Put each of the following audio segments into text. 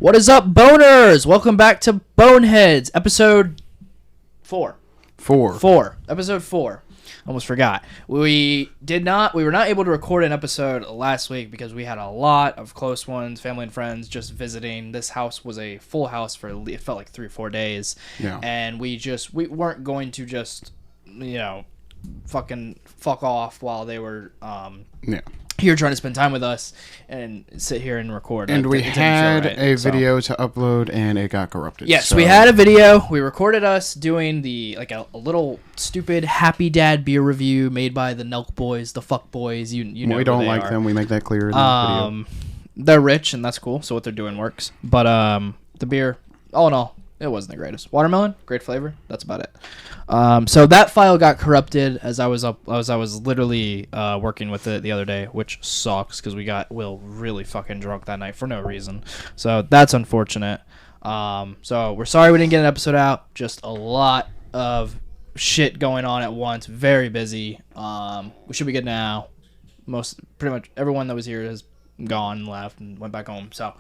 What is up, boners? Welcome back to Boneheads, episode 4. Episode 4. Almost forgot. We were not able to record an episode last week because we had a lot of close ones, family and friends, just visiting. This house was a full house for, it felt like 3 or 4 days. Yeah. And we weren't going to just, fucking fuck off while they were, here trying to spend time with us and sit here and record. And we had a video to upload and it got corrupted. Yes, we had a video. We recorded us doing a little stupid Happy Dad beer review made by the Nelk Boys, the Fuck Boys. You know we don't like them. We make that clear in the video. They're rich and that's cool. So what they're doing works. But the beer, all in all, it wasn't the greatest. Watermelon, great flavor. That's about it. So that file got corrupted as I was literally working with it the other day, which sucks because we got Will really fucking drunk that night for no reason. So that's unfortunate. So we're sorry we didn't get an episode out. Just a lot of shit going on at once. Very busy. We should be good now. Pretty much everyone that was here has gone and left and went back home. So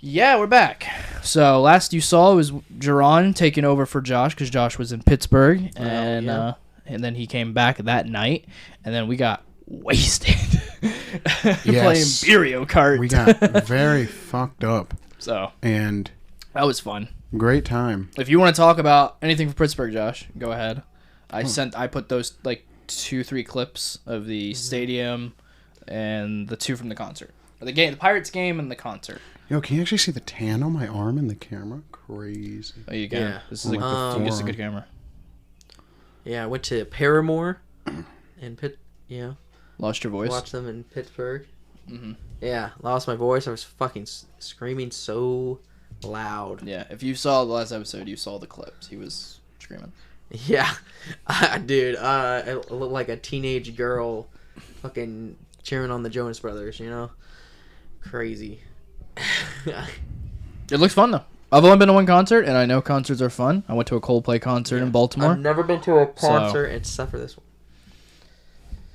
yeah, we're back. So last you saw was Jerron taking over for Josh because Josh was in Pittsburgh, and then he came back that night, and then we got wasted playing Mario Kart. We got very fucked up. So and that was fun. Great time. If you want to talk about anything from Pittsburgh, Josh, go ahead. I put those 2-3 clips of the stadium and the 2 from the concert. Or the Pirates game and the concert. Yo, can you actually see the tan on my arm in the camera? Crazy. Oh, you can. Yeah. This is a good camera. Yeah, I went to Paramore and Lost your voice? Watched them in Pittsburgh. Mm-hmm. Yeah, lost my voice. I was fucking screaming so loud. Yeah, if you saw the last episode, you saw the clips. He was screaming. Yeah, dude, I looked like a teenage girl fucking cheering on the Jonas Brothers, you know? Crazy. It looks fun though. I've only been to one concert, and I know concerts are fun. I went to a Coldplay concert in Baltimore. I've never been to a concert except for this one.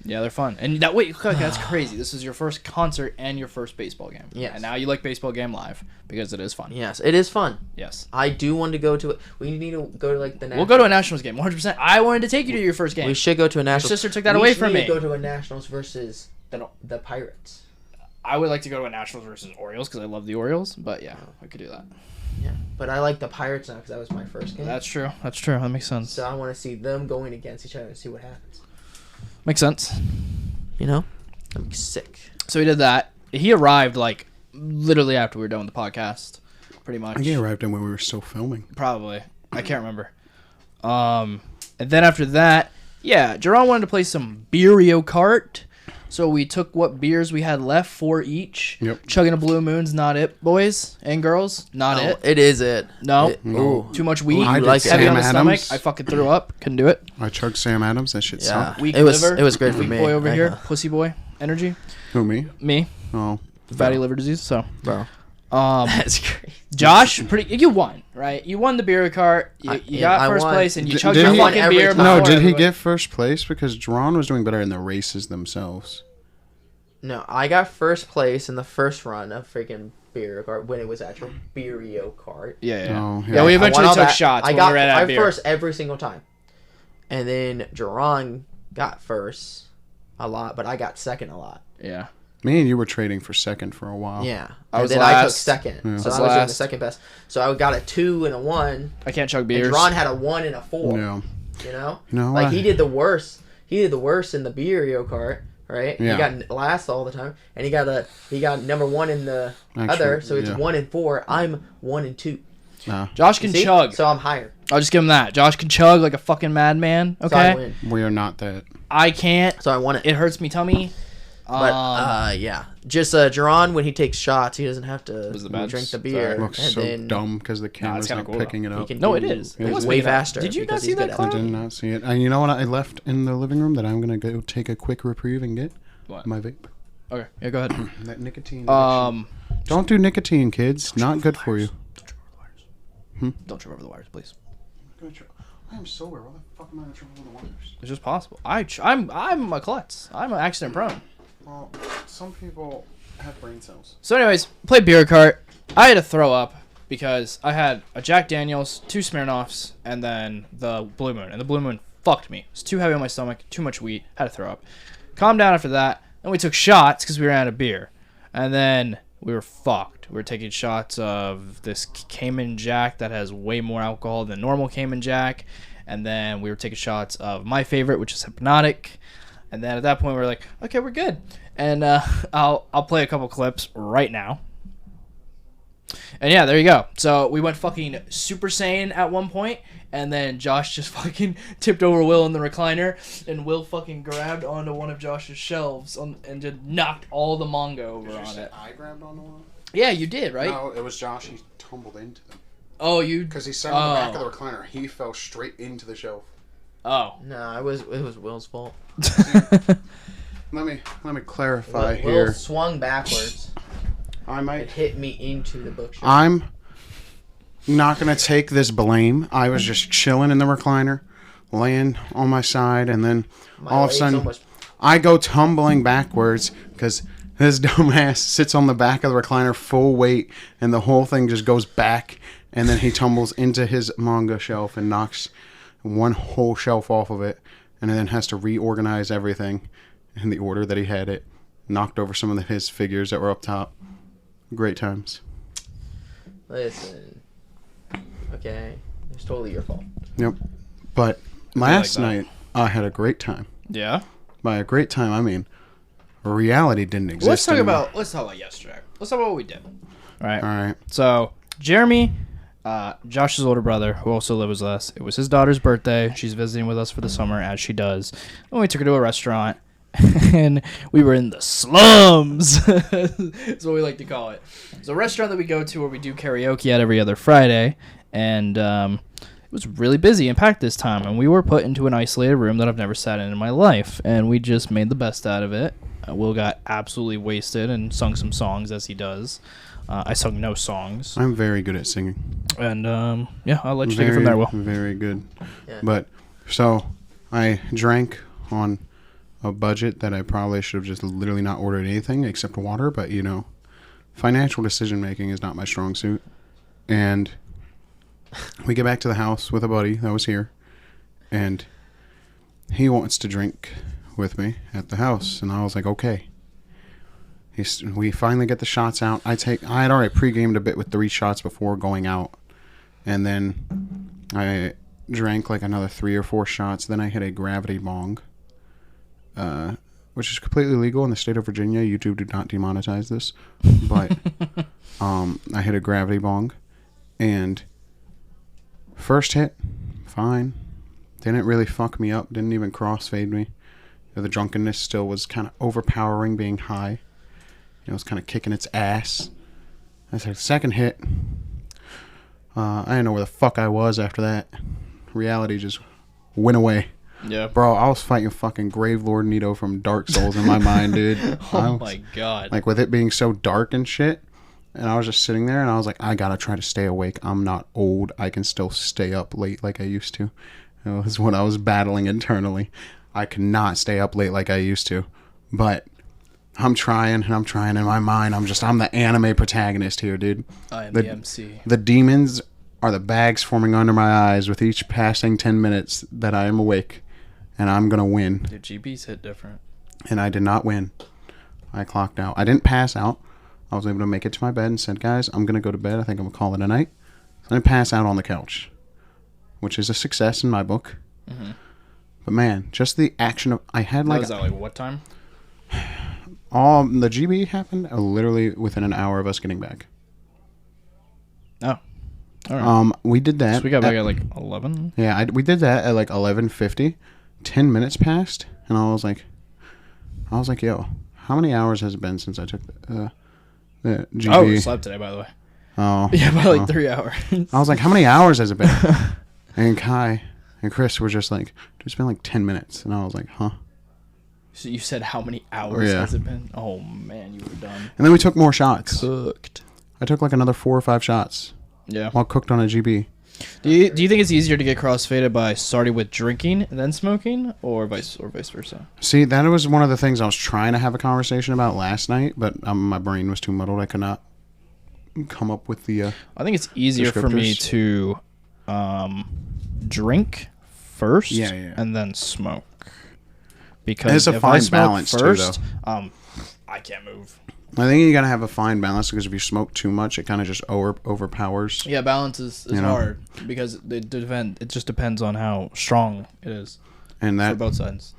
Yeah, they're fun. And that's crazy. This is your first concert and your first baseball game. Yes. And now you like baseball game live because it is fun. Yes, it is fun. Yes. I do want to go to it. We need to go to the Nationals. We'll go to a Nationals game, 100%. I wanted to take you to your first game. We should go to a Nationals. Your sister took that away from me. We should go to a Nationals versus the Pirates. I would like to go to a Nationals versus Orioles because I love the Orioles, but yeah, I could do that. Yeah, but I like the Pirates now because that was my first game. That's true. That makes sense. So I want to see them going against each other and see what happens. Makes sense. You know? That'd be sick. So he did that. He arrived literally after we were done with the podcast, pretty much. He arrived in when we were still filming. Probably. I can't remember. And then after that, yeah, Jerron wanted to play some Mario Kart. So we took what beers we had left, 4 each. Yep. Chugging a Blue Moon's not it, boys and girls. Not it. It is it. No. No. Too much weed. I like did Heavy on Sam the Adams. stomach. I fucking threw up. Couldn't do it. I chugged Sam Adams. That shit sucked. Weak it was liver. It was great for Weak me. boy over here. Pussy boy energy. Who, me? Me. Oh. Fatty liver disease. So. Bro. That's crazy. Josh, you won, right? You won the beer cart. You got first place, and you chugged your fucking beer. No, did he get first place? Because Jerron was doing better in the races themselves. No, I got first place in the first run of freaking Mario Kart when it was actual Mario Kart. Yeah. Oh, yeah, we eventually took shots. I got we were at beer. first every single time, and then Jerron got first a lot, but I got second a lot. Yeah. Me and you were trading for second for a while. Yeah. I was and then last. I took second. Yeah. So I was doing the second best. So I got a 2 and a 1. I can't chug beers. And Jerron had a 1 and a 4. Yeah. You know? No, he did the worst. He did the worst in the Mario Kart, right? Yeah. He got last all the time. And he got number 1 in the other, so it's 1 and 4. I'm 1 and 2. Josh can chug. So I'm higher. I'll just give him that. Josh can chug like a fucking madman. Okay. So I win. We are not that. I can't. So I won it. It hurts me tummy. But yeah, just Jerron when he takes shots, he doesn't have to drink the beer. It looks so dumb because the camera's not picking it up. No, it is. It was way faster. Did you not see that? I did not see it. And you know what? I left in the living room that I'm gonna go take a quick reprieve and get my vape. Okay, yeah, go ahead. That nicotine. Don't do nicotine, kids. Not good for you. Don't trip over the wires, please. I am sober. Why the fuck am I gonna trip over the wires? It's just possible. I'm a klutz. I'm an accident prone. Well, some people have brain cells. So anyways, played beer kart. I had to throw up because I had a Jack Daniels, 2 Smirnoffs, and then the Blue Moon. And the Blue Moon fucked me. It was too heavy on my stomach, too much wheat. Had to throw up. Calmed down after that. Then we took shots because we ran out of beer. And then we were fucked. We were taking shots of this Cayman Jack that has way more alcohol than normal Cayman Jack. And then we were taking shots of my favorite, which is Hypnotic. And then at that point, we were like, okay, we're good. And I'll play a couple clips right now. And yeah, there you go. So we went fucking Super Saiyan at one point, and then Josh just fucking tipped over Will in the recliner, and Will fucking grabbed onto one of Josh's shelves and just knocked all the manga over on it. I grabbed onto one? Yeah, you did, right? No, it was Josh. He tumbled into them. Oh, you... Because he sat on the back of the recliner. He fell straight into the shelf. Oh. No, it was Will's fault. Let me clarify Will here. swung backwards. It hit me into the bookshelf. I'm not going to take this blame. I was just chilling in the recliner, laying on my side, and then all of a sudden, I go tumbling backwards because this dumbass sits on the back of the recliner full weight, and the whole thing just goes back, and then he tumbles into his manga shelf and knocks one whole shelf off of it, and then has to reorganize everything in the order that he had it. Knocked over some of his figures that were up top. Great times. Listen. Okay. It's totally your fault. Yep. But last night, I had a great time. Yeah? By a great time, I mean, reality didn't exist Let's talk anymore. about yesterday. Let's talk about what we did. All right. All right. So, Jeremy, Josh's older brother, who also lives with us, it was his daughter's birthday. She's visiting with us for the summer, as she does. And we took her to a restaurant, and we were in the slums. That's what we like to call it. It's a restaurant that we go to where we do karaoke at every other Friday, and it was really busy and packed this time. And we were put into an isolated room that I've never sat in my life, and we just made the best out of it. Will got absolutely wasted and sung some songs, as he does. I sung no songs. I'm very good at singing. And, yeah, I'll let you take it from there, Will. Very good. Yeah. But, so, I drank on a budget that I probably should have just literally not ordered anything except water, but, you know, financial decision making is not my strong suit. And we get back to the house with a buddy that was here, and he wants to drink with me at the house, and I was like, okay. We finally get the shots out. I had already pre-gamed a bit with 3 shots before going out, and then I drank like another 3 or 4 shots. Then I hit a gravity bong, which is completely legal in the state of Virginia. YouTube did not demonetize this, but I hit a gravity bong, and first hit, fine. Didn't really fuck me up. Didn't even crossfade me. The drunkenness still was kind of overpowering, being high. It was kind of kicking its ass. I said, second hit. I didn't know where the fuck I was after that. Reality just went away. Yeah. Bro, I was fighting fucking Gravelord Nito from Dark Souls in my mind, dude. My God. Like, with it being so dark and shit. And I was just sitting there, and I was like, I gotta try to stay awake. I'm not old. I can still stay up late like I used to. It was what I was battling internally. I could not stay up late like I used to. But I'm trying in my mind. I'm the anime protagonist here, dude. I am the MC. The demons are the bags forming under my eyes with each passing 10 minutes that I am awake. And I'm going to win. Dude, GB's hit different. And I did not win. I clocked out. I didn't pass out. I was able to make it to my bed and said, guys, I'm going to go to bed. I think I'm going to call it a night. So I didn't pass out on the couch, which is a success in my book. Mm-hmm. But man, just the action of... I had like... Was that like what time? The GB happened literally within an hour of us getting back. Oh. All right. We did that. So we got back at like 11? Yeah, we did that at like 11:50. 10 minutes passed, and I was like, yo, how many hours has it been since I took the GB? Oh, we slept today, by the way. Oh. Yeah, by like 3 hours. I was like, how many hours has it been? And Kai and Chris were just like, dude, it's been like 10 minutes. And I was like, huh? So you said how many hours has it been? Oh, man, you were done. And then we took more shots. Cooked. I took like another 4 or 5 shots. Yeah. While cooked on a GB. Do you think it's easier to get crossfaded by starting with drinking and then smoking, or vice versa? See, that was one of the things I was trying to have a conversation about last night, but my brain was too muddled. I could not come up with the. I think it's easier for me descriptors. to drink first Yeah. and then smoke. Because It's a if fine I smoke balance, too, first, I can't move. I think you gotta have a fine balance because if you smoke too much, it kind of just overpowers. Yeah, balance is You know? hard because it just depends on how strong it is And for that both sides.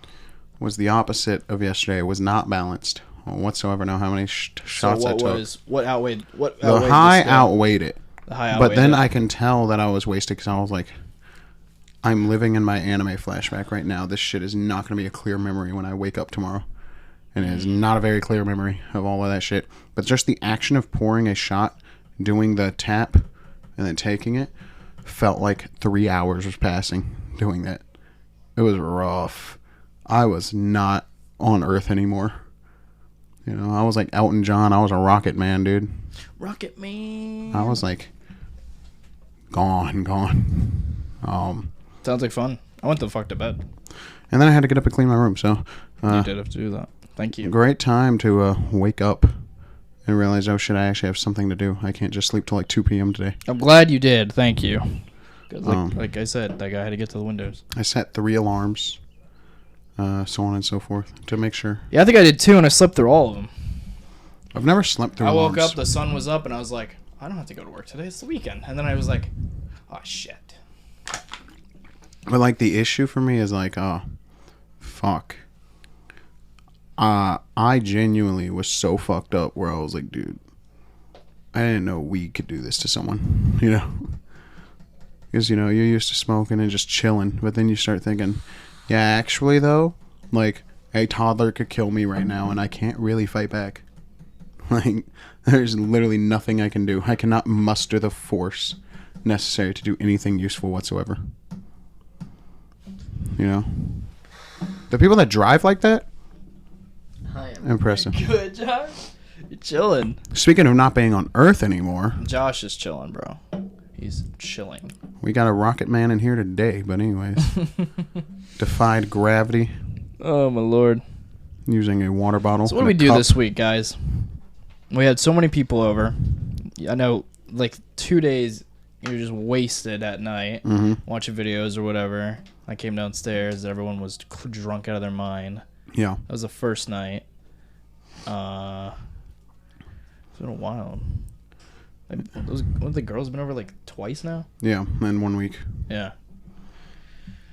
was the opposite of yesterday. It was not balanced whatsoever. Know how many shots I took. What outweighed The high this, outweighed it. The high But then it. I can tell that I was wasted because I was like, I'm living in my anime flashback right now. This shit is not going to be a clear memory when I wake up tomorrow. And it is not a very clear memory of all of that shit. But just the action of pouring a shot, doing the tap, and then taking it, felt like 3 hours was passing doing that. It was rough. I was not on Earth anymore. You know, I was like Elton John. I was a rocket man, dude. Rocket Man. I was like gone. Sounds like fun. I went the fuck to bed. And then I had to get up and clean my room. So You did have to do that. Thank you. great time to wake up and realize, oh shit, I actually have something to do. I can't just sleep till like 2 p.m. today. I'm glad you did. Thank you. 'Cause like I said, that guy had to get to the windows. I set 3 alarms, so on and so forth, to make sure. Yeah, I think I did too, and I slept through all of them. I've never slept through I woke alarms. up, the sun was up, and I was like, I don't have to go to work today. It's the weekend. And then I was like, oh, shit. But like the issue for me is like, oh, fuck. I genuinely was so fucked up where I was like, dude, I didn't know weed could do this to someone, you know? Because, you know, you're used to smoking and just chilling, but then you start thinking, yeah, actually, though, like, a toddler could kill me right now, and I can't really fight back. Like, there's literally nothing I can do. I cannot muster the force necessary to do anything useful whatsoever. You know? The people that drive like that, impressive. Good, Josh. You're chilling. Speaking of not being on Earth anymore, Josh is chilling, bro. He's chilling. we got a rocket man in here today, but anyways. Defied gravity Oh, my Lord. using a water bottle. So what and did we a do cup. this week, guys? We had so many people over. I know, like, 2 days, you're just wasted at night watching videos or whatever. I came downstairs. Everyone was drunk out of their mind. Yeah. That was the first night. It's been a while. What the girls been over like twice now? Yeah, in 1 week. Yeah.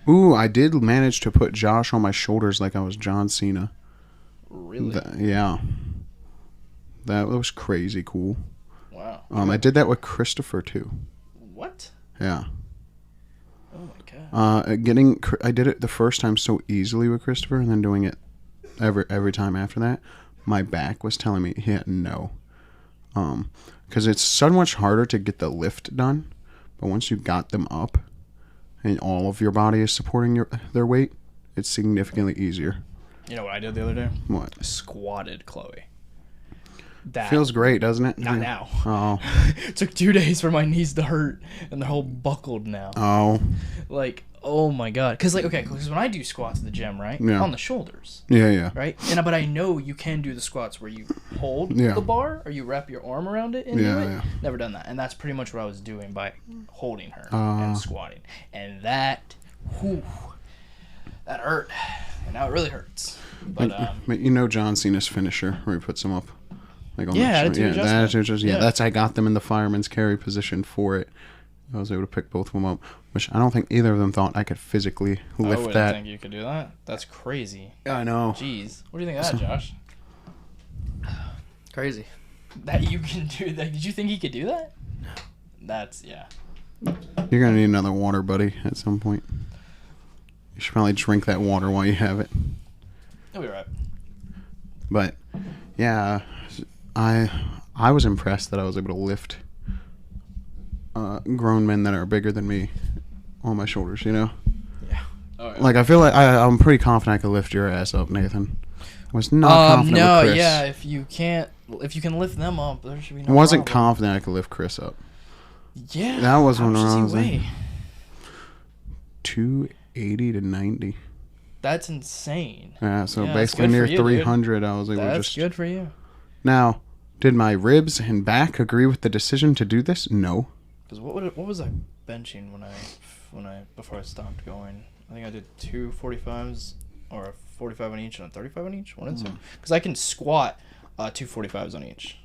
Ooh, I did manage to put Josh on my shoulders like I was John Cena. Really? Yeah. That was crazy cool. Wow. I did that with Christopher too. What? Yeah. Oh my god. I did it the first time so easily with Christopher, and then doing it every time after that, my back was telling me, yeah, no. Because it's so much harder to get the lift done, but once you got them up, and all of your body is supporting their weight, it's significantly easier. You know what I did the other day? What? I squatted Chloe. That Feels great, doesn't it? not now. Oh. It took 2 days for my knees to hurt, and they're all buckled now. Oh. Like, oh my god. Because when I do squats at the gym, right? Yeah. On the shoulders, Yeah. right? But I know you can do the squats where you hold Yeah. the bar or you wrap your arm around it and do it. Yeah. Never done that, and that's pretty much what I was doing by holding her Ah. and squatting, and that hurt, and now it really hurts. But you know John Cena's finisher where he puts them up. Like on Yeah, the attitude the adjustment. attitude adjustment. Yeah. That's I got them in the fireman's carry position for it. I was able to pick both of them up, which I don't think either of them thought I could physically I lift wouldn't that. think you could do that. That's crazy. I know. Jeez, what do you think of that, Josh? Crazy. That you can do that? Did you think he could do that? No. That's You're gonna need another water, buddy, at some point. You should probably drink that water while you have it. He'll be right. But yeah, I was impressed that I was able to lift grown men that are bigger than me on my shoulders. You know, Yeah. Oh, yeah. like I feel like I'm pretty confident I could lift your ass up, Nathan. I was not confident no, with Chris. yeah. If you can lift them up, there should be no. I wasn't problem. confident I could lift Chris up. Yeah. That was How when much does I he was weigh? 280 to 90. That's insane. Yeah, so Yeah, that's basically good near for you, dude. 300, I was able to That's just. good for you. Now, Did my ribs and back agree with the decision to do this? No. Because what was I benching when I before I stopped going? I think I did 2 45s or a 45 on each and a 35 on each. One and two. Because I can squat 2 45s on each,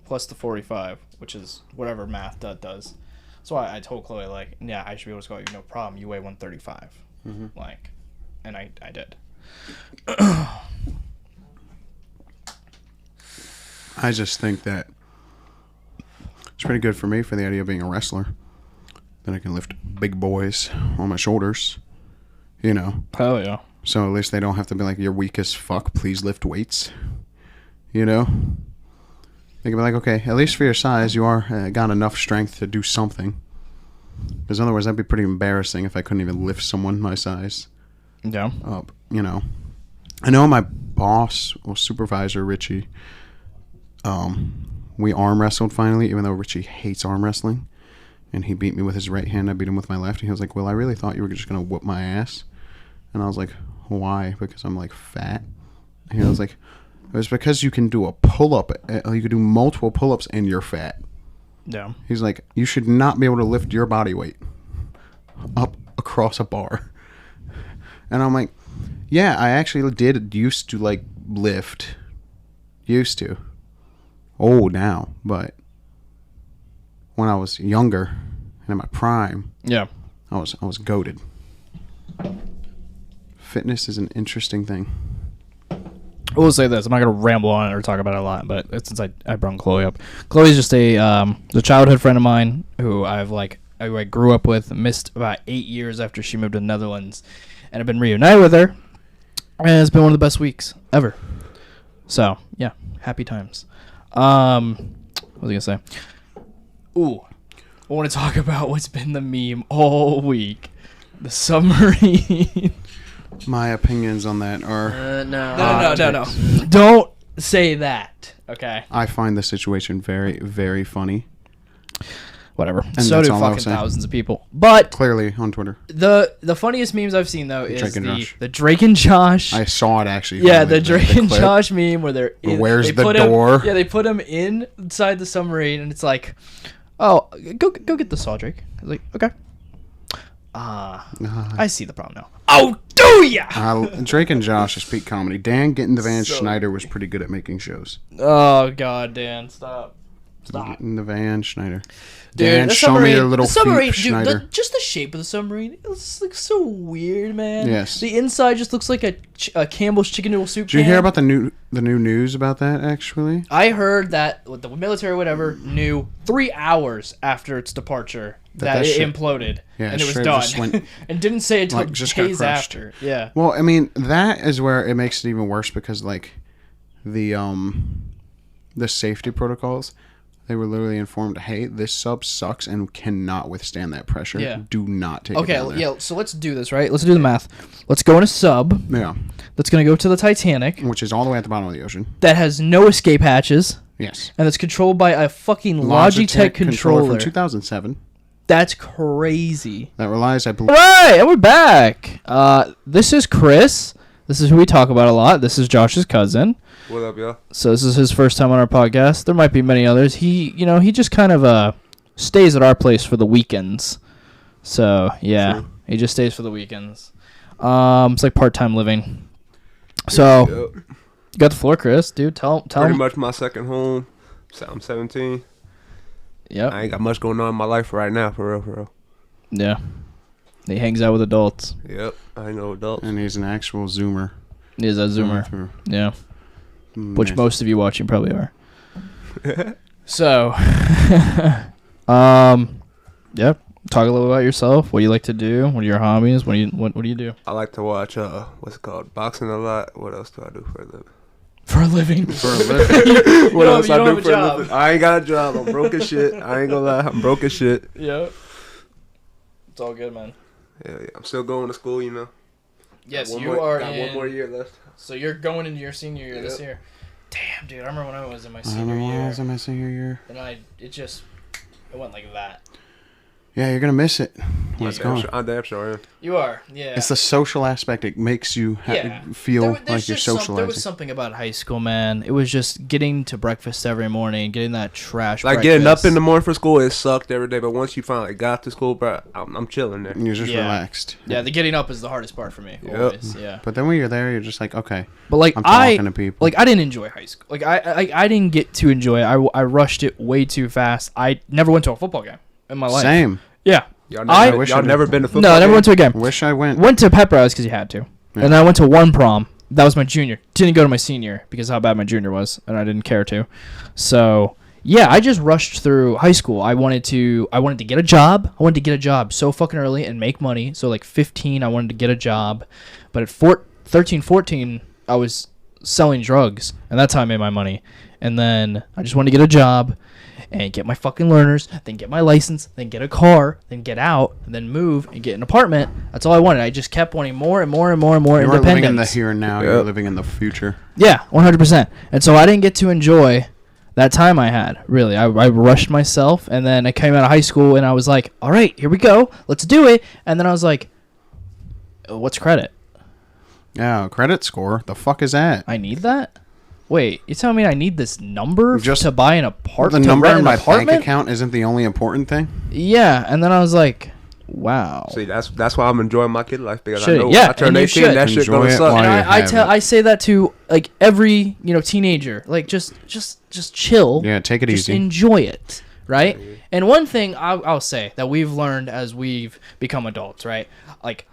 plus the 45, which is whatever math that does. So I told Chloe, like, yeah, I should be able to squat you, no problem. You weigh 135. Like, and I did. I just think that it's pretty good for me for the idea of being a wrestler. Then I can lift big boys on my shoulders, you know. Hell yeah. So at least they don't have to be like, you're weak as fuck, please lift weights, you know. They can be like, okay, at least for your size, you are got enough strength to do something. Because otherwise, that'd be pretty embarrassing if I couldn't even lift someone my size Yeah. up, you know. I know my boss, or supervisor, Richie, we arm wrestled finally, even though Richie hates arm wrestling. And he beat me with his right hand. I beat him with my left. And he was like, well, I really thought you were just going to whoop my ass. And I was like, why? Because I'm, like, fat? And he was like, it was because you can do a pull-up. You can do multiple pull-ups and you're fat. Yeah. He's like, you should not be able to lift your body weight up across a bar. And I'm like, yeah, I actually used to, like, lift. Used to. Old now, but when I was younger and in my prime, Yeah. I was goated. Fitness is an interesting thing. I will say this. I'm not going to ramble on it or talk about it a lot, but since I brought Chloe up. Chloe's just a childhood friend of mine who I grew up with, missed about 8 years after she moved to the Netherlands, and I've been reunited with her, and it's been one of the best weeks ever. So, yeah, happy times. What was I going to say? Ooh, I want to talk about what's been the meme all week. The submarine. My opinions on that are... No. Don't say that, okay? I find the situation very, very funny. Whatever. And So that's do all I'll fucking say. thousands of people. But Clearly on Twitter. the funniest memes I've seen, though, is Drake and Josh. the Drake and Josh. I saw it actually. Yeah, finally, the Drake and clip. Josh meme where they're in, Where's they the put door? Him, yeah, they put him inside the submarine, and it's like, oh, go get the saw, Drake. I was like, okay. I see the problem now. Oh, do ya? Drake and Josh is peak comedy. Dan Getting the Van So Schneider was pretty good at making shows. Oh God, Dan, stop. Getting the Van Schneider. Dude, Dan, the show me submarine, your little the submarine, feet, dude, Schneider. just the shape of the submarine, it looks so weird, man. Yes. The inside just looks like a Campbell's chicken noodle soup. Did you can. hear about the new news about that, actually? I heard that the military, or whatever, knew 3 hours after its departure that it shit- imploded, Yeah, and it was straight done, just went- and didn't say it until like, just got days crushed. after. Yeah. Well, I mean, that is where it makes it even worse because, like, the safety protocols, they were literally informed, hey, this sub sucks and cannot withstand that pressure. Yeah. Do not take it Okay, down there. yeah. So let's do this, right? Let's do the math. Let's go in a sub Yeah. that's gonna go to the Titanic Which is all the way at the bottom of the ocean. that has no escape hatches Yes. and it's controlled by a fucking Logitech controller. from 2007 That's crazy. that relies, I All believe. right, and we're back. This is Chris. This is who we talk about a lot. This is Josh's cousin. What up, y'all? So this is his first time on our podcast. There might be many others. He just kind of stays at our place for the weekends. So yeah, True. he just stays for the weekends. It's like part-time living. So Yep. you got the floor, Chris. Dude, tell Pretty him. much my second home. So I'm 17. Yep. I ain't got much going on in my life right now, for real, for real. Yeah. He hangs out with adults. Yep, I know adults. And he's an actual Zoomer. He is a Zoomer. Through. Yeah. Which Nice. most of you watching probably are. So, yeah. Talk a little about yourself. What do you like to do? What are your hobbies? What do you do I like to watch, what's it called? Boxing a lot. What else do I do for a living? for a living? For a living. What else you I don't do have a for a job. living? I ain't got a job. I'm broke as shit. I ain't gonna lie. I'm broke as shit. Yeah. It's all good, man. Yeah. I'm still going to school, you know. Yes, Got you are got in. one more year left. So you're going into your senior year this Yep. year. Damn, dude. I remember when I was in my I senior don't know why I year, was in my senior year. and it went like that. Yeah, you're gonna miss it when it's gone. I'm damn sure. Yeah. You are, yeah. It's the social aspect. It makes you feel like you're socializing. There was something about high school, man. It was just getting to breakfast every morning, getting that trash. Like breakfast. getting up in the morning for school, it sucked every day. But once you finally got to school, bro, I'm chilling there. You're just relaxed. Yeah, the getting up is the hardest part for me. Yep. Always, yeah. But then when you're there, you're just like, okay. But like I'm talking to people. Like I didn't enjoy high school. Like I didn't get to enjoy it. I rushed it way too fast. I never went to a football game in my life. Same. Yeah. Y'all I never been to football? No, I never went to a game. Wish I went. Went to pep rallies because you had to, and then I went to one prom. That was my junior. Didn't go to my senior because of how bad my junior was, and I didn't care to. So yeah, I just rushed through high school. I wanted to get a job. I wanted to get a job so fucking early and make money. So like 15, I wanted to get a job, but at 13, 14, I was selling drugs, and that's how I made my money. And then I just wanted to get a job and get my fucking learners, then get my license, then get a car, then get out, and then move and get an apartment. That's all I wanted. I just kept wanting more and more and more and more You independence. weren't living in the here and now. You're living in the future. Yeah, 100%. And so I didn't get to enjoy that time I had, really. I rushed myself, and then I came out of high school, and I was like, all right, here we go. Let's do it. And then I was like, what's credit? Yeah, credit score. The fuck is that? I need that? Wait, you telling me I need this number Just to buy an apartment? The number in my apartment? bank account isn't the only important thing. Yeah, and then I was like, wow. See, that's why I'm enjoying my kid life because Should I know yeah, when I turn and you 18, should. that shit Enjoy gonna it suck. while And you I say that to like every teenager, like just chill. Yeah, take it just easy. enjoy it, right? And one thing I'll say that we've learned as we've become adults, right? Like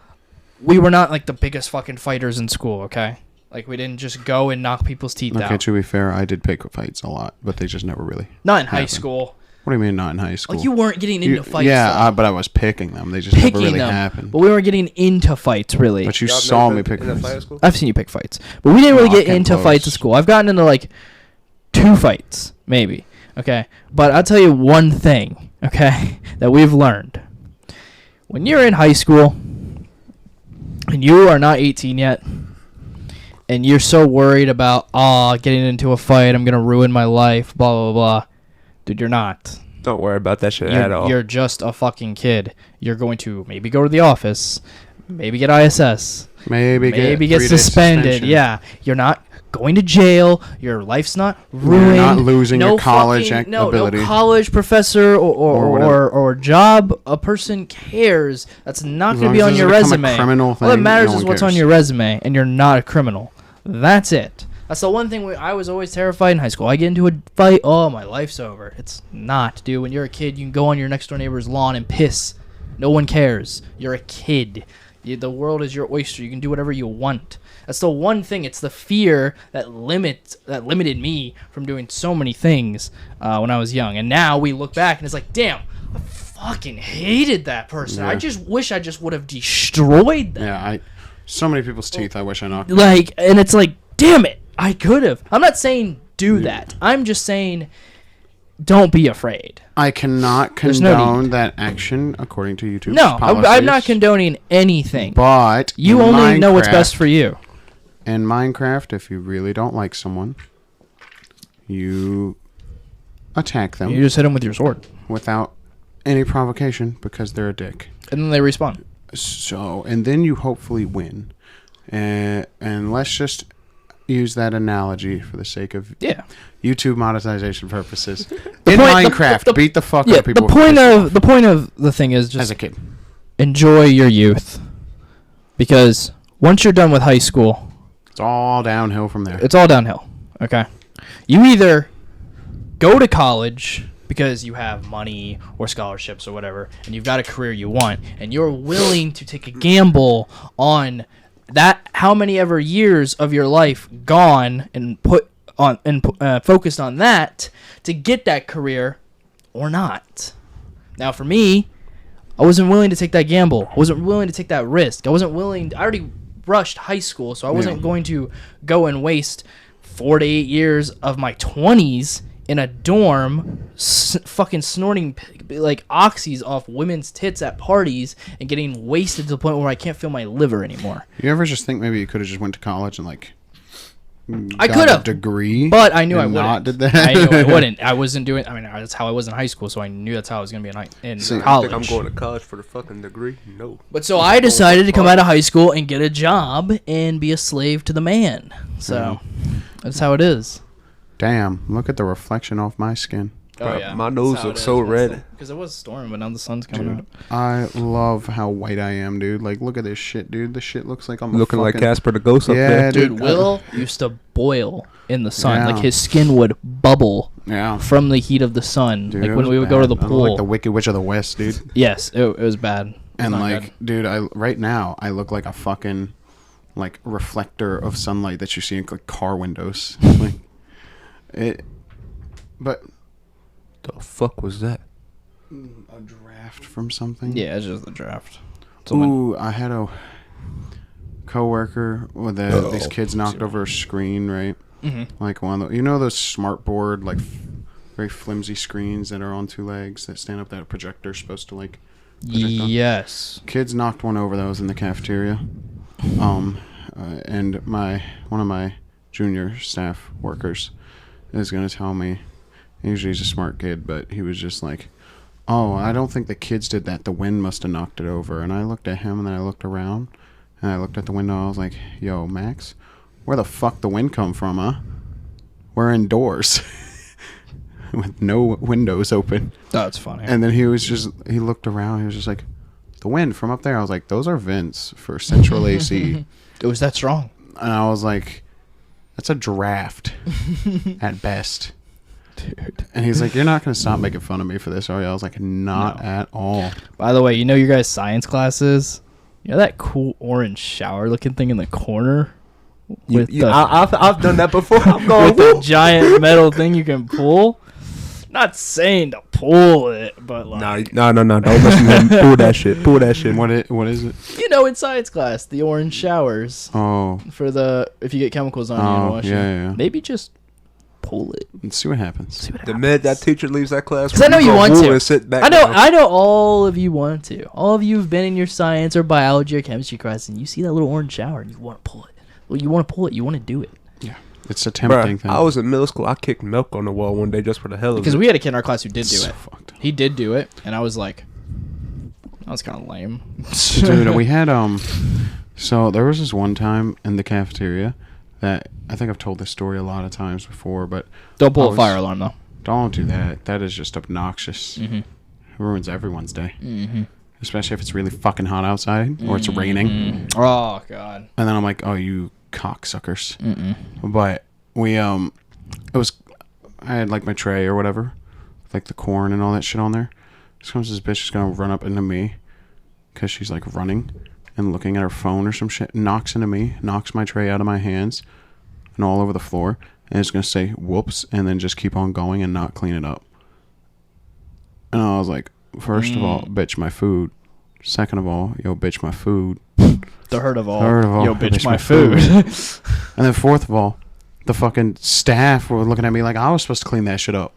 we were not like the biggest fucking fighters in school, okay? Like we didn't just go and knock people's teeth Okay, out. to be fair, I did pick fights a lot, but they just never really. Not in high happened. school. What do you mean not in high school? Like you weren't getting into fights. Yeah, though. but I was picking them. They just Picking never really them, happened. but we weren't getting into fights really. But you Y'all saw never me been pick in a them. fight at school? I've seen you pick fights, but we didn't really get Fucking into close. fights at school. I've gotten into like 2 fights, maybe. Okay, but I'll tell you one thing, okay, that we've learned. When you're in high school and you are not 18 yet, and you're so worried about getting into a fight, I'm gonna ruin my life, blah blah blah. Dude, you're not. Don't worry about that shit at all. You're just a fucking kid. You're going to maybe go to the office, maybe get ISS, Maybe get 3 days suspended. suspension. Yeah, you're not going to jail. Your life's not ruined. not losing your college no ability. college professor Or whatever. or job a person cares. That's not As going to long be as on it your doesn't become a resume. criminal All that thing, matters no is one what's on cares. your resume, and you're not a criminal. That's it. That's the one thing I was always terrified in high school. I get into a fight, oh, my life's over. It's not, dude. When you're a kid, you can go on your next door neighbor's lawn and piss. No one cares. You're a kid. The world is your oyster. You can do whatever you want. That's the one thing. It's the fear that limited me from doing so many things when I was young. And now we look back and it's like, damn, I fucking hated that person. Yeah. I just wish I just would have destroyed them. Yeah, so many people's teeth I wish I knocked. Like, and it's like, damn it, I could have. I'm not saying do that. I'm just saying don't be afraid. I cannot There's no condone need. that action according to YouTube's No, policies. I'm not condoning anything. But You in only know what's Minecraft- best for you. In Minecraft, if you really don't like someone, you attack them You just hit them with your sword, without any provocation because they're a dick. and then they respawn. So, and then you hopefully win. And let's just use that analogy for the sake of Yeah. YouTube monetization purposes. In point- the- Minecraft, beat the fuck Yeah. out of people. The point of the thing is as just a kid. enjoy your youth, because once you're done with high school, It's all downhill from there. it's all downhill. Okay. You either go to college because you have money or scholarships or whatever, and you've got a career you want, and you're willing to take a gamble on that, how many ever years of your life gone and put on and focused on that to get that career or not. Now for me, I wasn't willing to take that gamble. I wasn't willing to take that risk. I already rushed high school, so I wasn't going to go and waste 4 to 8 years of my 20s in a dorm fucking snorting like oxys off women's tits at parties and getting wasted to the point where I can't feel my liver anymore. You ever just think maybe you could have just went to college and like I got could a have, degree, but I knew I and wouldn't. not did that. I knew I wouldn't. I wasn't doing. I mean, that's how I was in high school, so I knew that's how I was gonna be in See, I college. I think I'm going to college for the fucking degree. No. But so I decided to come out of high school and get a job and be a slave to the man. So that's how it is. Damn! Look at the reflection off my skin. Bro, my nose looks so red. Because it was storming, but now the sun's coming out. I love how white I am, dude. Like, look at this shit, dude. This shit looks like I'm Looking like fucking... Casper the Ghost up Yeah, there. Dude, Will used to boil in the sun. Yeah. Like his skin would bubble Yeah. from the heat of the sun. Dude, like it when was we would go to the bad. I look pool. like the Wicked Witch of the West, dude. Yes, it was bad. It was And not like, good. dude, right now I look like a fucking like reflector of sunlight that you see in like car windows. Like it, but The fuck was that? a draft from something. Yeah, it's just the draft. Ooh, I had a coworker with these kids knocked over a screen, right? Mm-hmm. Like one of the, you know those smart board like very flimsy screens that are on two legs that stand up that a projector's supposed to like project on? Yes. Kids knocked one over that was in the cafeteria. And one of my junior staff workers is going to tell me, usually he's a smart kid, but he was just like, oh, I don't think the kids did that. The wind must have knocked it over. And I looked at him and then I looked around and I looked at the window. I was like, yo, Max, where the fuck the wind come from, huh? We're indoors with no windows open. That's funny. And then he looked around. He was just like, the wind from up there. I was like, those are vents for central AC. It was that strong. And I was like, that's a draft at best. Dude. And he's like, you're not going to stop making fun of me for this, are you? I was like, not at all. By the way, you know your guys' science classes? You know that cool orange shower looking thing in the corner? With I've done that before. I'm going with the giant metal thing you can pull? Not saying to pull it, but like... No. Don't listen to him. Pull that shit. Pull that shit. What is it? You know, in science class, the orange showers. Oh. For the... If you get chemicals on you and wash yeah. Maybe just pull it. Let's see what happens. The minute that teacher leaves that class, Because I know you want to. Sit back I know all of you want to. All of you have been in your science or biology or chemistry class, and you see that little orange shower, and you want to pull it. Well, you want to pull it. You want to do it. Yeah. It's a tempting thing. I was in middle school. I kicked milk on the wall one day just for the hell of it. Because we had a kid in our class who did do So it. fucked. He did do it, and I was like, that was kind of lame. Dude, we had so there was this one time in the cafeteria that I think I've told this story a lot of times before, but Don't pull a fire alarm, though. don't do that. That is just obnoxious. Mm-hmm. It ruins everyone's day. Mm-hmm. Especially if it's really fucking hot outside or it's raining. Oh, God. And then I'm like, oh, you cocksuckers. Mm-mm. But we I had like my tray or whatever, like the corn and all that shit on there. Just comes this bitch is gonna run up into me because she's like running and looking at her phone or some shit, knocks into me, knocks my tray out of my hands and all over the floor, and is gonna say whoops and then just keep on going and not clean it up. And I was like, first of all, bitch, my food. Second of all, yo, bitch, my food. Third of all, yo, bitch, my food. And then fourth of all, the fucking staff were looking at me like I was supposed to clean that shit up.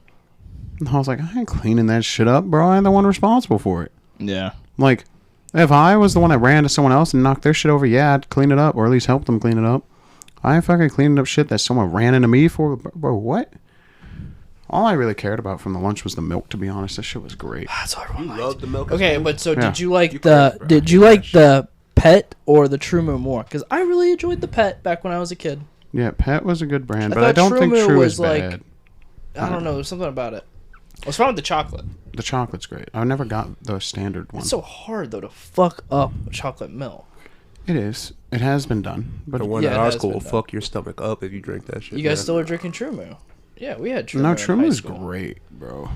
And I was like, I ain't cleaning that shit up, bro. I'm the one responsible for it. Yeah. Like, if I was the one that ran to someone else and knocked their shit over, yeah, I'd clean it up or at least help them clean it up. I ain't fucking cleaning up shit that someone ran into me for. Bro, what? All I really cared about from the lunch was the milk, to be honest. That shit was great. That's all I You love the milk. Okay, but so Yeah. did you like You the crazy, bro. did you like the pet or the True Moo more? Because I really enjoyed the pet back when I was a kid. Yeah, Pet was a good brand, I but I thought don't think True Moo True was is like- bad. I don't know. There's something about it. What's wrong with the chocolate? The chocolate's great. I never got the standard one. It's so hard though to fuck up chocolate milk. It is. It has been done. But The one Yeah, at it our has school been will done. fuck your stomach up if you drink that shit. You guys man. still are drinking True Moo? Yeah, we had True Moo. no, in True high Moo's school. great, bro.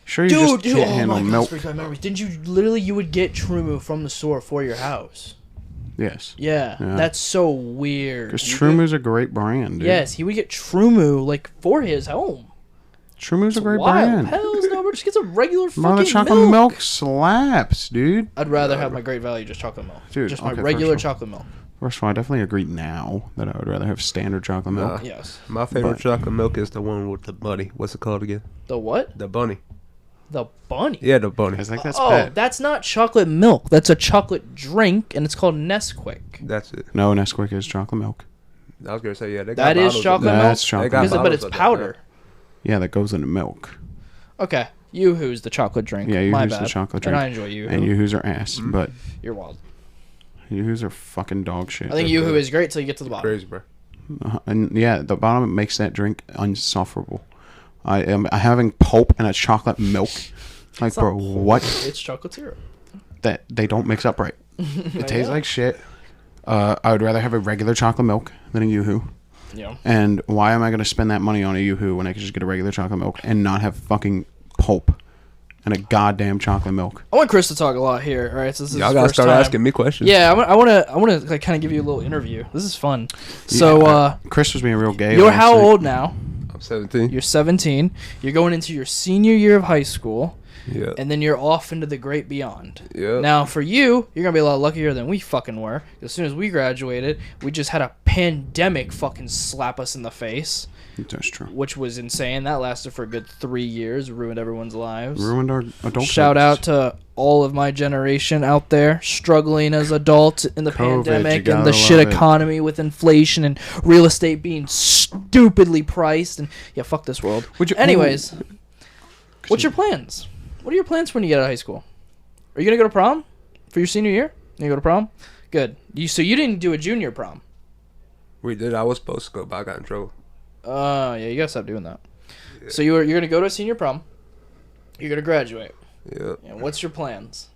Sure, you just can't handle milk. Didn't you would get True Moo from the store for your house? Yes. Yeah, Yeah. that's so weird. Because You True would- Moo's a great brand, dude. Yes, he would get True Moo like for his home. True Moo's a great Wild. brand. Hells no, bro. Just get some regular Bro, fucking the chocolate milk slaps, dude. I'd rather have my Great Value just chocolate milk. Dude, Just my okay, regular first of all- chocolate milk. First of all, I definitely agree now that I would rather have standard chocolate milk. Yes. My favorite But- chocolate milk is the one with the bunny. What's it called again? The what? The bunny. The bunny. Yeah, the bunny. I think that's Oh, Pet. that's not chocolate milk. That's a chocolate drink, and it's called Nesquik. That's it. No, Nesquik is chocolate milk. I was gonna say yeah. They got That is bottles of chocolate that. milk? That's They chocolate. got But bottles it's of that powder. Yeah, that goes into milk. Okay. Yoo-hoo's the chocolate drink. Yeah, My Yoo-hoo's bad. the chocolate And drink. I enjoy Yoo-hoo. And Yoo-hoo's are ass, but You're wild. Yoo-hoo's are fucking dog shit. I think Yoo-hoo is great till you get to the bottom. Crazy, bro. And yeah, the bottom makes that drink unsufferable. I am having pulp and a chocolate milk. Like, It's not bro, pulp, what? It's chocolate syrup. That they don't mix up right. It tastes know. like shit. I would rather have a regular chocolate milk than a Yoo-hoo. Yeah. And why am I going to spend that money on a Yoo-hoo when I could just get a regular chocolate milk and not have fucking pulp and a goddamn chocolate milk? I want Chris to talk a lot here. All right, so this is Y'all his gotta first start time. asking me questions. Yeah, I want to like, kind of give you a little interview. This is fun. So, Chris was being real gay. you're last how night. old now? I'm 17. You're 17. You're going into your senior year of high school, Yeah. and then you're off into the great beyond. Yeah. Now, for you, you're gonna be a lot luckier than we fucking were. As soon as we graduated, we just had a pandemic fucking slap us in the face, That's true. which was insane. That lasted for a good 3 years, ruined everyone's lives. Ruined our adult. Shout out to all of my generation out there struggling as adults in the COVID, pandemic you and the gotta shit love it. economy with inflation and real estate being stupidly priced. And yeah, fuck this world. Anyways, what's your plans? What are your plans when you get out of high school? Are you gonna go to prom for your senior year? You gonna go to prom? Good. So you didn't do a junior prom? We did. I was supposed to go, but I got in trouble. Yeah, you gotta stop doing that. So you're gonna go to a senior prom. You're gonna graduate. Yeah. And what's your plans?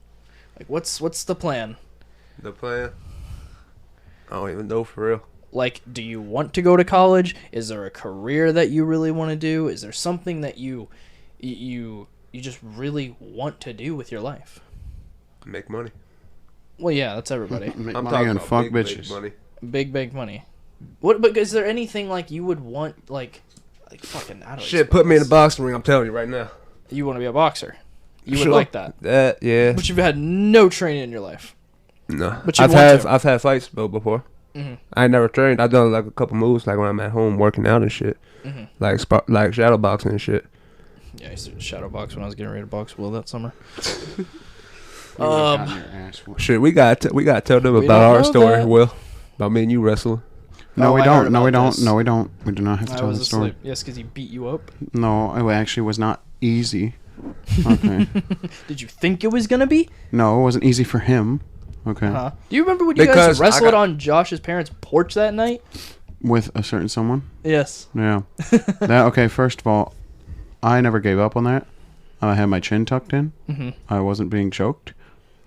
Like, what's the plan? The plan? I don't even know for real. Like, do you want to go to college? Is there a career that you really want to do? Is there something that you just really want to do with your life? Make money. Well, yeah, that's everybody. Make I'm money talking and about fuck big, bitches. big money. Big money. What? But is there anything like you would want, like fucking? I don't Shit, put me in the boxing ring. I'm telling you right now. You want to be a boxer? You would Sure. like that? Yeah. But you've had no training in your life. No. But you I've want to. had fights before. Mhm. I ain't never trained. I've done like a couple moves like when I'm at home working out and shit. Mhm. Like shadow boxing and shit. Yeah, I used to shadow box when I was getting ready to box Will that summer. You would've gotten your ass whooped. Shit, we got to tell them We about don't our know story, that. Will. About me and you wrestling. No, Oh, we I heard don't. No, we about don't. this. No, we don't. We do not have to I tell was the story. asleep. Yes, because he beat you up. No, it actually was not easy. Okay. Did you think it was gonna be? No, it wasn't easy for him. Okay. Huh? Do you remember when you Because guys I wrestled got- on Josh's parents' porch that night? With a certain someone. Yes. Yeah. Okay, first of all, I never gave up on that. I had my chin tucked in. Mm-hmm. I wasn't being choked.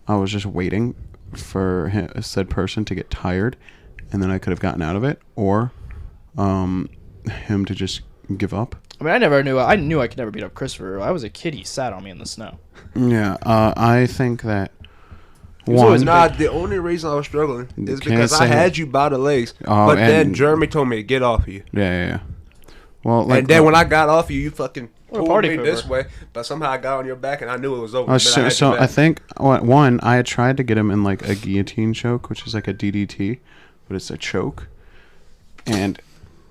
I was just waiting for said person to get tired, and then I could have gotten out of it, or him to just give up. I mean, I knew I could never beat up Christopher. I was a kid. He sat on me in the snow. Yeah, I think that was always one. Nah, the only reason I was struggling is Can't because I say had it. you by the legs, Oh, but then and- Jeremy told me to get off of you. Yeah. Well, like, And then when I got off you, you fucking What a pulled party me pooper. this way, but somehow I got on your back and I knew it was over. Oh, the minute I had so your I back. think one, I had tried to get him in like a guillotine choke, which is like a DDT, but it's a choke. And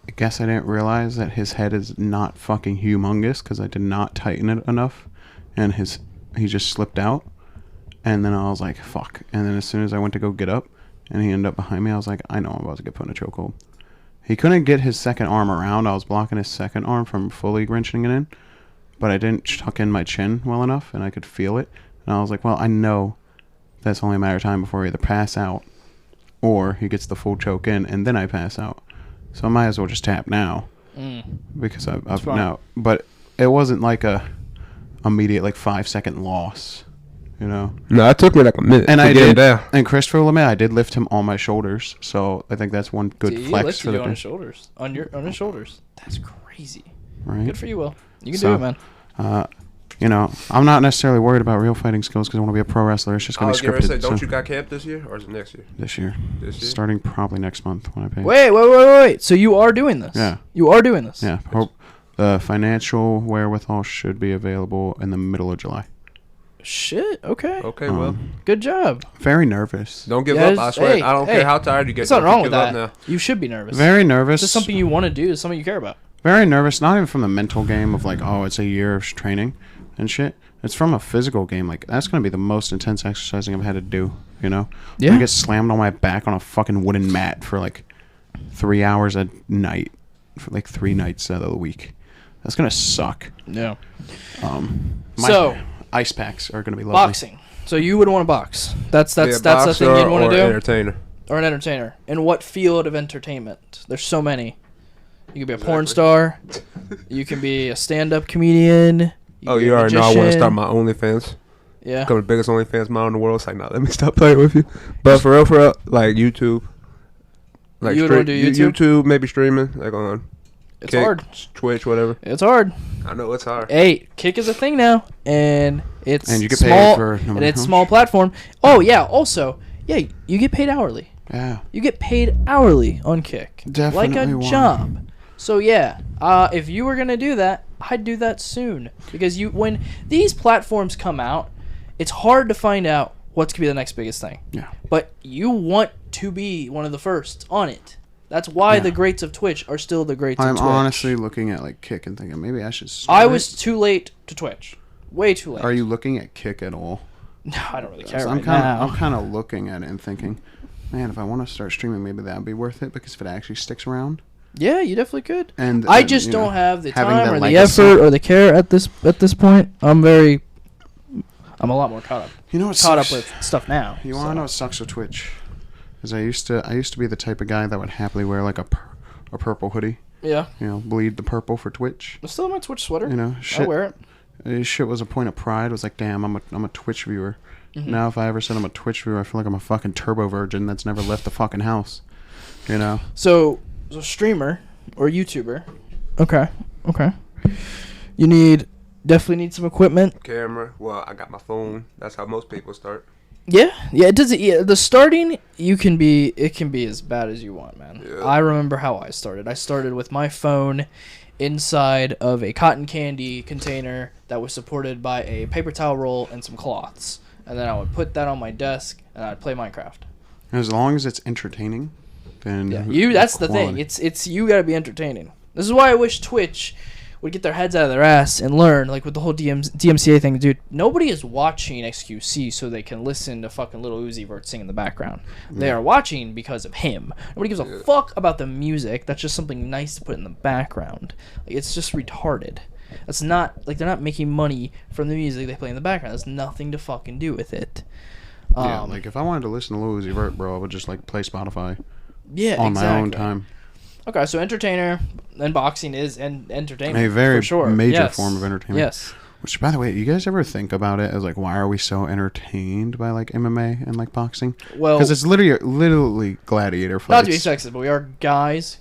I guess I didn't realize that his head is not fucking humongous because I did not tighten it enough, and he just slipped out. And then I was like, fuck. And then as soon as I went to go get up, and he ended up behind me, I was like, I know I'm about to get put in a chokehold. He couldn't get his second arm around. I was blocking his second arm from fully wrenching it in, but I didn't tuck in my chin well enough, and I could feel it. And I was like, well, I know that's only a matter of time before I either pass out or he gets the full choke in, and then I pass out. So I might as well just tap now because I've fine. now. But it wasn't like a immediate like 5-second loss, you know. No, it took me like a minute. And to I get him did. down. And Christopher Lemay, I did lift him on my shoulders, so I think that's one good See, he flex lifted for the you on day. his shoulders. On his shoulders. That's crazy. Right. Good for you, Will. You can So, do it, man. You know, I'm not necessarily worried about real fighting skills because I want to be a pro wrestler. It's just I going was to be getting ready to scripted. say, don't So you got camp this year or is it next year? this year. This year? Starting probably next month when I pay. Wait. So you are doing this? Yeah. You are doing this? Yeah. Hope the financial wherewithal should be available in the middle of July. Shit. Okay. Okay, well, Good job. Very nervous. don't give Yes, up. I swear. hey, I don't hey. care how tired you get. There's nothing Don't wrong give with up that. now. You should be nervous. Very nervous. This is something you want to do. It's something you care about. Very nervous. Not even from the mental game of like, oh, it's a year of training and shit. It's from a physical game. Like, that's going to be the most intense exercising I've had to do, you know? Yeah. I get slammed on my back on a fucking wooden mat for like 3 hours a night for like 3 nights out of the week. That's gonna suck. Yeah. My So ice packs are gonna be lovely. boxing. So you would want to box. That's the boxer thing you'd want or to do. Entertainer. Or an entertainer. In what field of entertainment? There's so many. You could be a porn Exactly. star. You can be a stand-up comedian. Oh, can be you a already know I want to magician. start my OnlyFans. Yeah. Become the biggest OnlyFans model in the world. It's like, nah, let me stop playing with you. But for real, like YouTube. Like You would wanna do YouTube? YouTube, maybe streaming, like on It's Kick, hard. Twitch, whatever. It's hard. I know it's hard. Hey, Kick is a thing now, and it's And you get small, paid for no and matter it's how small much. platform. Oh yeah. Also, yeah, you get paid hourly. Yeah. You get paid hourly on Kick, like Definitely a want- job. So yeah, if you were gonna do that, I'd do that soon because when these platforms come out, it's hard to find out what's gonna be the next biggest thing. Yeah. But you want to be one of the first on it. That's why Yeah. the greats of Twitch are still the greats I'm of Twitch. honestly looking at like Kick and thinking maybe I should start I it. was too late to Twitch. Way too late. Are you looking at Kick at all? No, I don't really care So right I'm kind now. of I'm kind of looking at it and thinking, man, if I want to start streaming, maybe that'd be worth it because if it actually sticks around. Yeah, you definitely could. And I just you know, don't have the having time that or the legacy. effort or the care at this point. I'm a lot more caught up. You know what Caught up sucks? with stuff now. You want so. to know what sucks with Twitch? Is I used to be the type of guy that would happily wear like a purple hoodie. Yeah. You know, bleed the purple for Twitch. I still have my Twitch sweater. You know, I shit. wear it. Shit was a point of pride. It was like, damn, I'm a Twitch viewer. Mm-hmm. Now, if I ever said I'm a Twitch viewer, I feel like I'm a fucking turbo virgin that's never left the fucking house. You know? So streamer or YouTuber. Okay. You definitely need some equipment. Camera. Well, I got my phone. That's how most people start. Yeah. It does. Yeah, the starting it can be as bad as you want, man. Yeah. I remember how I started. I started with my phone inside of a cotton candy container that was supported by a paper towel roll and some cloths, and then I would put that on my desk and I'd play Minecraft. As long as it's entertaining, then Yeah, that's the thing. quality. It's you gotta be entertaining. This is why I wish Twitch would get their heads out of their ass and learn, like with the whole DMCA thing, dude. Nobody is watching XQC so they can listen to fucking Lil Uzi Vert sing in the background. They are watching because of him. Nobody gives a fuck about the music. That's just something nice to put in the background. Like, it's just retarded. That's not like they're not making money from the music they play in the background. There's nothing to fucking do with it. Yeah, like if I wanted to listen to Lil Uzi Vert, bro, I would just like play Spotify yeah, on exactly. my own time. Okay, so entertainer and boxing is entertainment. A very for sure. major Yes. form of entertainment. Yes. Which, by the way, you guys ever think about it as like, why are we so entertained by like MMA and like boxing? Well, Because it's literally gladiator fights. not to be sexist, but we are guys.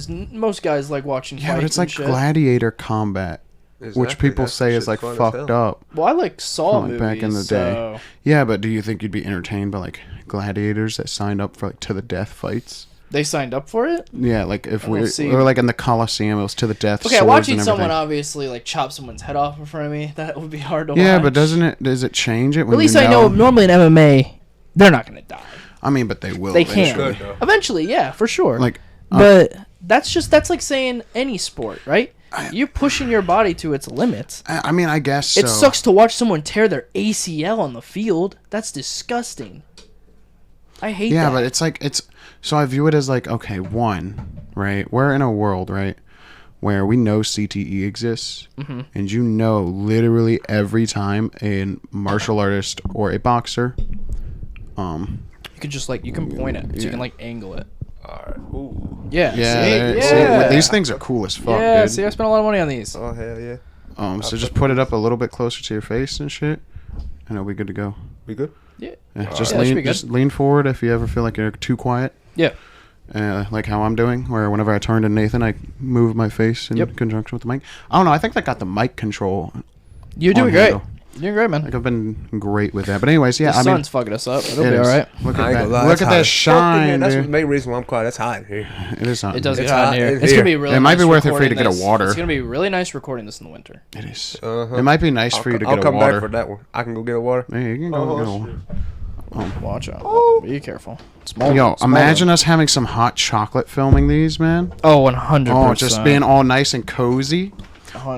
Most guys like watching Yeah, fights but it's and like shit. gladiator combat, which Exactly, people that say is shit's like fun as fucked hell. up. Well, I like Saw Like movies. back in the day. So. Yeah, but do you think you'd be entertained by like gladiators that signed up for like to the death fights? They signed up for it? Yeah, like if I don't we see- or like in the Coliseum, it was to the death. Okay, swords watching and someone everything. obviously like chop someone's head off in front of me, that would be hard to watch. Yeah, but does it change it when At least you I know normally in MMA, they're not going to die. I mean, but they will. They eventually. can. Eventually, yeah, for sure. Like, but that's like saying any sport, right? You're pushing your body to its limits. I mean, I guess so. It sucks to watch someone tear their ACL on the field. That's disgusting. I hate that. Yeah, but it's like so I view it as like, okay, one, right? We're in a world, right, where we know CTE exists, Mm-hmm. and you know literally every time a martial artist or a boxer, you can just like you can point it, so you Yeah. can like angle it. Alright. Ooh. Yeah. yeah, See? see, Yeah. these things are cool as fuck, Yeah. dude. See, I spent a lot of money on these. Oh hell yeah. So just put it up a little bit closer to your face and shit, and it'll be good to go. We good? Yeah. Yeah, Yeah, that should be good. just lean forward if you ever feel like you're too quiet. Yeah. Like how I'm doing, where whenever I turn to Nathan, I move my face in Yep. conjunction with the mic. I don't know. I think I got the mic control. You're doing on great. handle. You're doing great, man. Like I've been great with that. But anyways, yeah, the I mean, sun's fucking us up. It'll it be is. all right. Look I at ain't that. gonna lie, Look it's at hot that as fuck in here. shine, That's the dude. main reason why I'm quiet. It's hot in here. It is hot. It does It's get hot hot in here. in It's gonna here. be really. It might nice be worth it for you recording to get a this. water. It's gonna be really nice recording this in the winter. It is. Uh-huh. It might be nice for you to I'll get a come water. back for that one. I can go get a water. Hey, you can go get a water. Watch out. Be careful. Small. Yo, small imagine us having some hot chocolate filming these, man. Oh, 100%. Oh, just being all nice and cozy.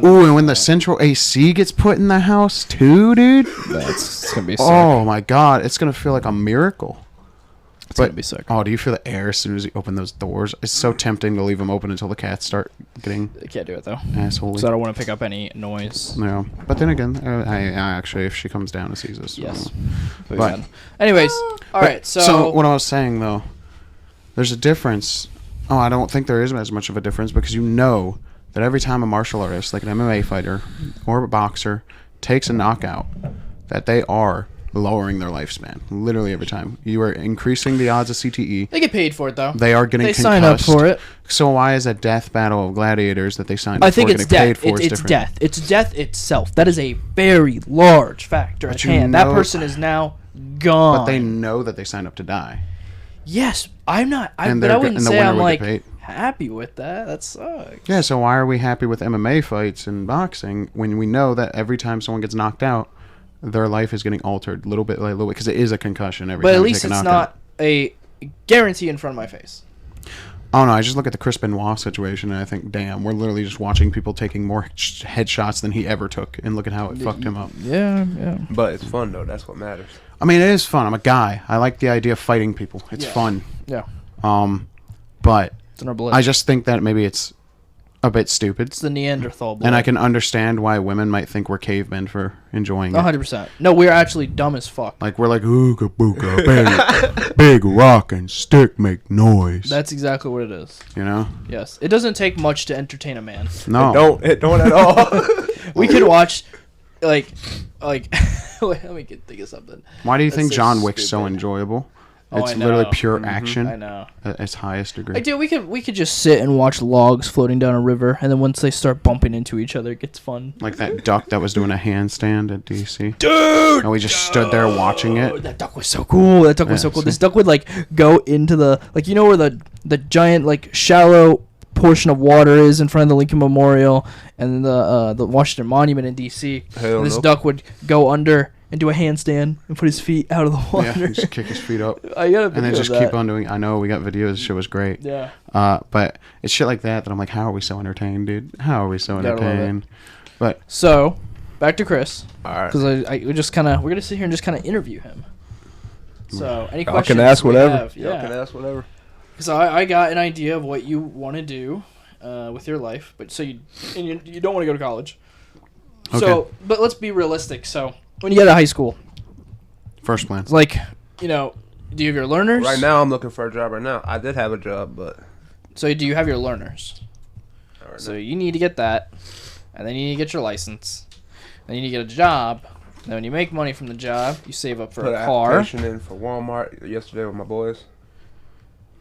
Ooh, and when the central AC gets put in the house too, dude. That's it's gonna be sick. Oh my God, it's gonna feel like a miracle. It's gonna be sick. Oh, do you feel the air as soon as you open those doors? It's so tempting to leave them open until the cats start getting I can't do it though. assholey. So I don't want to pick up any noise. No, but then again, I actually, if she comes down and sees us, Yes. But- Anyways, all right. So what I was saying though, there's a difference. Oh, I don't think there is as much of a difference because you know that every time a martial artist, like an MMA fighter or a boxer, takes a knockout, that they are lowering their lifespan. Literally every time. You are increasing the odds of CTE. they get paid for it though. They are getting They concussed. sign up for it. So why is a death battle of gladiators that they signed up I think for it's getting paid death. for It's is different? death. It's death itself. That is a very large factor But at you hand. That know- person is now gone. But they know that they signed up to die. Yes, I'm not. And But they're I go- wouldn't and the say winner I'm would like get paid. happy with that. That sucks. Yeah, so why are we happy with MMA fights and boxing when we know that every time someone gets knocked out, their life is getting altered little bit by little bit because it is a concussion every But time at you least take a it's knockout. not a guarantee in front of my face. Oh no, I just look at the Chris Benoit situation and I think, damn, we're literally just watching people taking more headshots than he ever took, and look at how it fucked him up. Yeah, yeah. But it's fun though. That's what matters. I mean, it is fun. I'm a guy. I like the idea of fighting people. It's Yeah. fun. Yeah. But It's in our blood. I just think that maybe it's a bit stupid. It's the Neanderthal blood. And I can understand why women might think we're cavemen for enjoying it. 100%. No, we're actually dumb as fuck. Like, we're like, ooga booga, big rock and stick make noise. That's exactly what it is. You know? Yes. It doesn't take much to entertain a man. No. It don't at all. We could watch, like, wait, let me think of something. Why do you think That's so John Wick's so stupid. enjoyable? Oh, It's I know. literally pure Mhm. action I know. at its highest degree. Like, dude, we could just sit and watch logs floating down a river, and then once they start bumping into each other, it gets fun. Like that duck that was doing a handstand at DC. Dude! And we just stood there watching it. That duck was so cool. That duck was Yeah, so cool. see? This duck would, like, go into the, like, you know where the giant, like, shallow portion of water is in front of the Lincoln Memorial and the Washington Monument in D.C. Hell And this no. duck would go under and do a handstand and put his feet out of the Yeah, water. and just kick his feet up. I got a And then video just of that. keep on doing. I know we got videos. Shit was great. Yeah. But it's shit like that I'm like, how are we so entertained, dude? How are we so Gotta love it. entertained? But So, back to Chris. All right. Because we just kind of, we're going to sit here and just kind of interview him. So, any Y'all questions? can ask we whatever. have? Y'all can Yeah. ask whatever. Because I got an idea of what you want to do with your life. But so you don't want to go to college. So, Okay. but let's be realistic. So, when you get out of high school, first plan. it's like, you know, do you have your learners? Right now, I'm looking for a job. Right now, I did have a job, but So, do you have your learners? not right So now. you need to get that, and then you need to get your license. Then you need to get a job. Then when you make money from the job, you save up for Put a an car. application in for Walmart yesterday with my boys.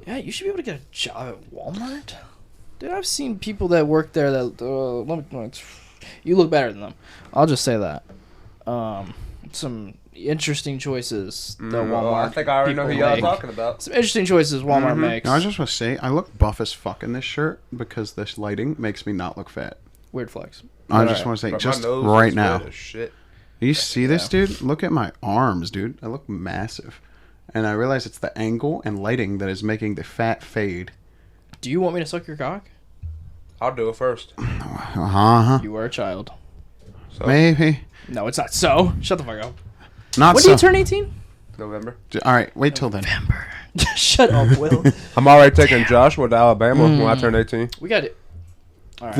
Yeah, you should be able to get a job at Walmart. Dude, I've seen people that work there that you look better than them. I'll just say that. Some interesting choices that Walmart. I think I already know who people y'all make. talking about. Some interesting choices Walmart makes. No, I just want to say, I look buff as fuck in this shirt because this lighting makes me not look fat. Weird flex. I just Alright. want to say, Bro, my just nose right is now. red as shit. You see this, dude? Look at my arms, dude. I look massive. And I realize it's the angle and lighting that is making the fat fade. Do you want me to suck your cock? I'll do it first. Uh-huh. You were a child. So, Maybe. No, it's not so. Shut the fuck up. Not When so. do you turn 18? November. All right, wait till then. November. Shut up, Will. I'm already taking Joshua to Alabama when I turn 18. We got to. All right.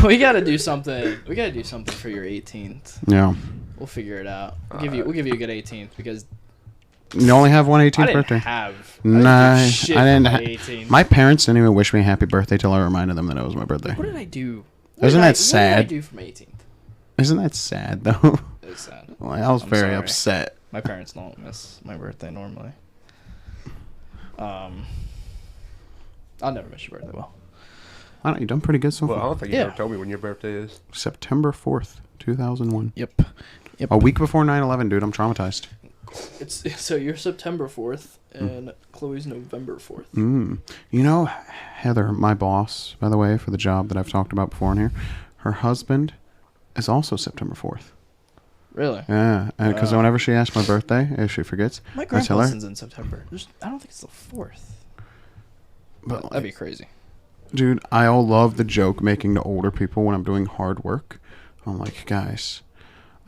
We got to do something. We got to do something for your 18th. Yeah. We'll figure it out. We'll give you a good 18th because You only have one I 18th didn't birthday. have. Nah, I didn't do shit I didn't for ha- my 18th. My parents didn't even wish me happy birthday till I reminded them that it was my birthday. What did I do? Isn't that What did I sad? do for my 18th? Isn't that sad though? It's sad. Like, I was I'm very sorry. upset. My parents don't miss my birthday normally. I'll never miss your birthday. Well, I don't. You done pretty good so Well, I far. don't think you Yeah. ever told me when your birthday is. September 4th, 2001. yep. A week before 9/11, dude. I'm traumatized. It's so you're September 4th and Chloe's November 4th. You know, Heather, my boss, by the way, for the job that I've talked about before in here, her husband is also September 4th. Really? Yeah, because Wow. whenever she asks my birthday, if she forgets, My I tell her. grandpa's in September. I don't think it's the 4th. But That'd be crazy. dude, I'll love the joke making to older people when I'm doing hard work. I'm like, guys,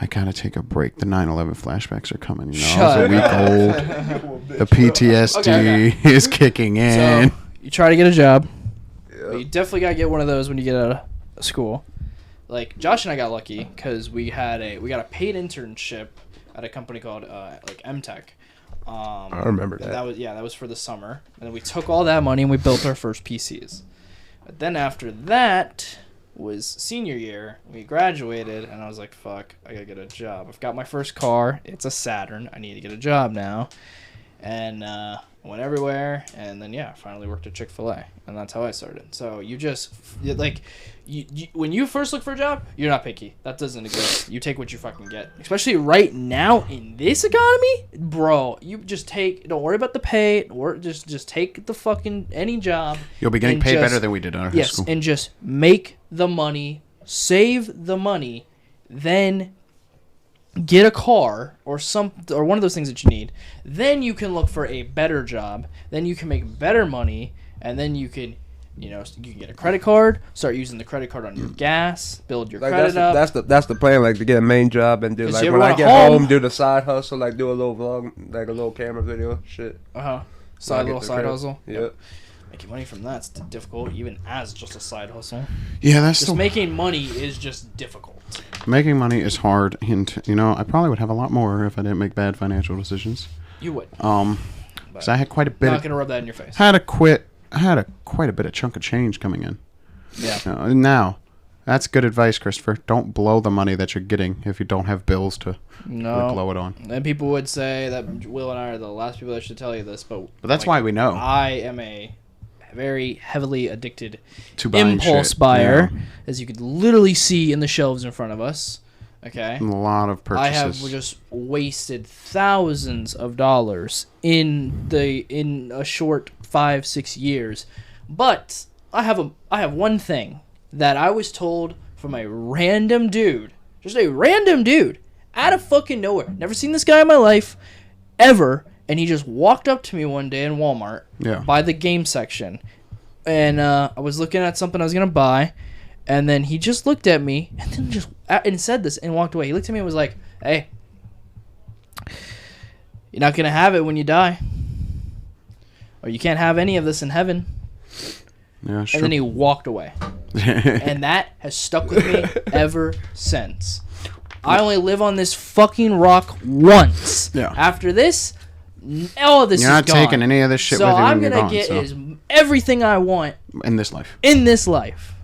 I gotta take a break. The 9/11 flashbacks are coming. You know, Shut I was a week old. The PTSD Okay. is kicking in. So you try to get a job. Yeah. But you definitely gotta get one of those when you get out of school. Like Josh and I got lucky because we got a paid internship at a company called like MTech. I remember that. That was for the summer, and then we took all that money and we built our first PCs. But then after that was senior year, we graduated, and I was like, "Fuck, I gotta get a job. I've got my first car. It's a Saturn. I need to get a job now." And went everywhere, and then finally worked at Chick-fil-A, and that's how I started. So you just like. You when you first look for a job, you're not picky. That doesn't exist. You take what you fucking get. Especially right now in this economy, bro. You just don't worry about the pay. Or just take the fucking any job. You'll be getting paid better than we did in our high school. And just make the money, save the money, then get a car or one of those things that you need. Then you can look for a better job. Then you can make better money, and then you can. You can get a credit card, start using the credit card on your gas, build your credit up. That's the plan, like to get a main job and do like when I get home, do the side hustle, like do a little vlog, like a little camera video, shit. Side hustle. Yep. Making money from that's difficult, even as just a side hustle. Yeah, that's just making money is just difficult. Making money is hard, and I probably would have a lot more if I didn't make bad financial decisions. You would. Because I had quite a bit. Not gonna rub that in your face. I had quite a bit of chunk of change coming in. Yeah. Now, that's good advice, Christopher. Don't blow the money that you're getting if you don't have bills to blow it on. And people would say that Will and I are the last people that should tell you this, but that's why we know. I am a very heavily addicted to buying impulse shit. buyer, as you could literally see in the shelves in front of us. Okay. A lot of purchases. I have just wasted thousands of dollars in a short 5-6 years, but I have one thing that I was told from a random dude, just a random dude, out of fucking nowhere. Never seen this guy in my life, ever, and he just walked up to me one day in Walmart, by the game section, and I was looking at something I was gonna buy, and then he just looked at me and then said this and walked away. He looked at me and was like, "Hey, you're not gonna have it when you die. Or you can't have any of this in heaven." Yeah, sure. And then he walked away. And that has stuck with me ever since. I only live on this fucking rock once. Yeah. After this, all of this is gone. You're not taking any of this shit with you when you're gone. So I'm going to get everything I want. In this life.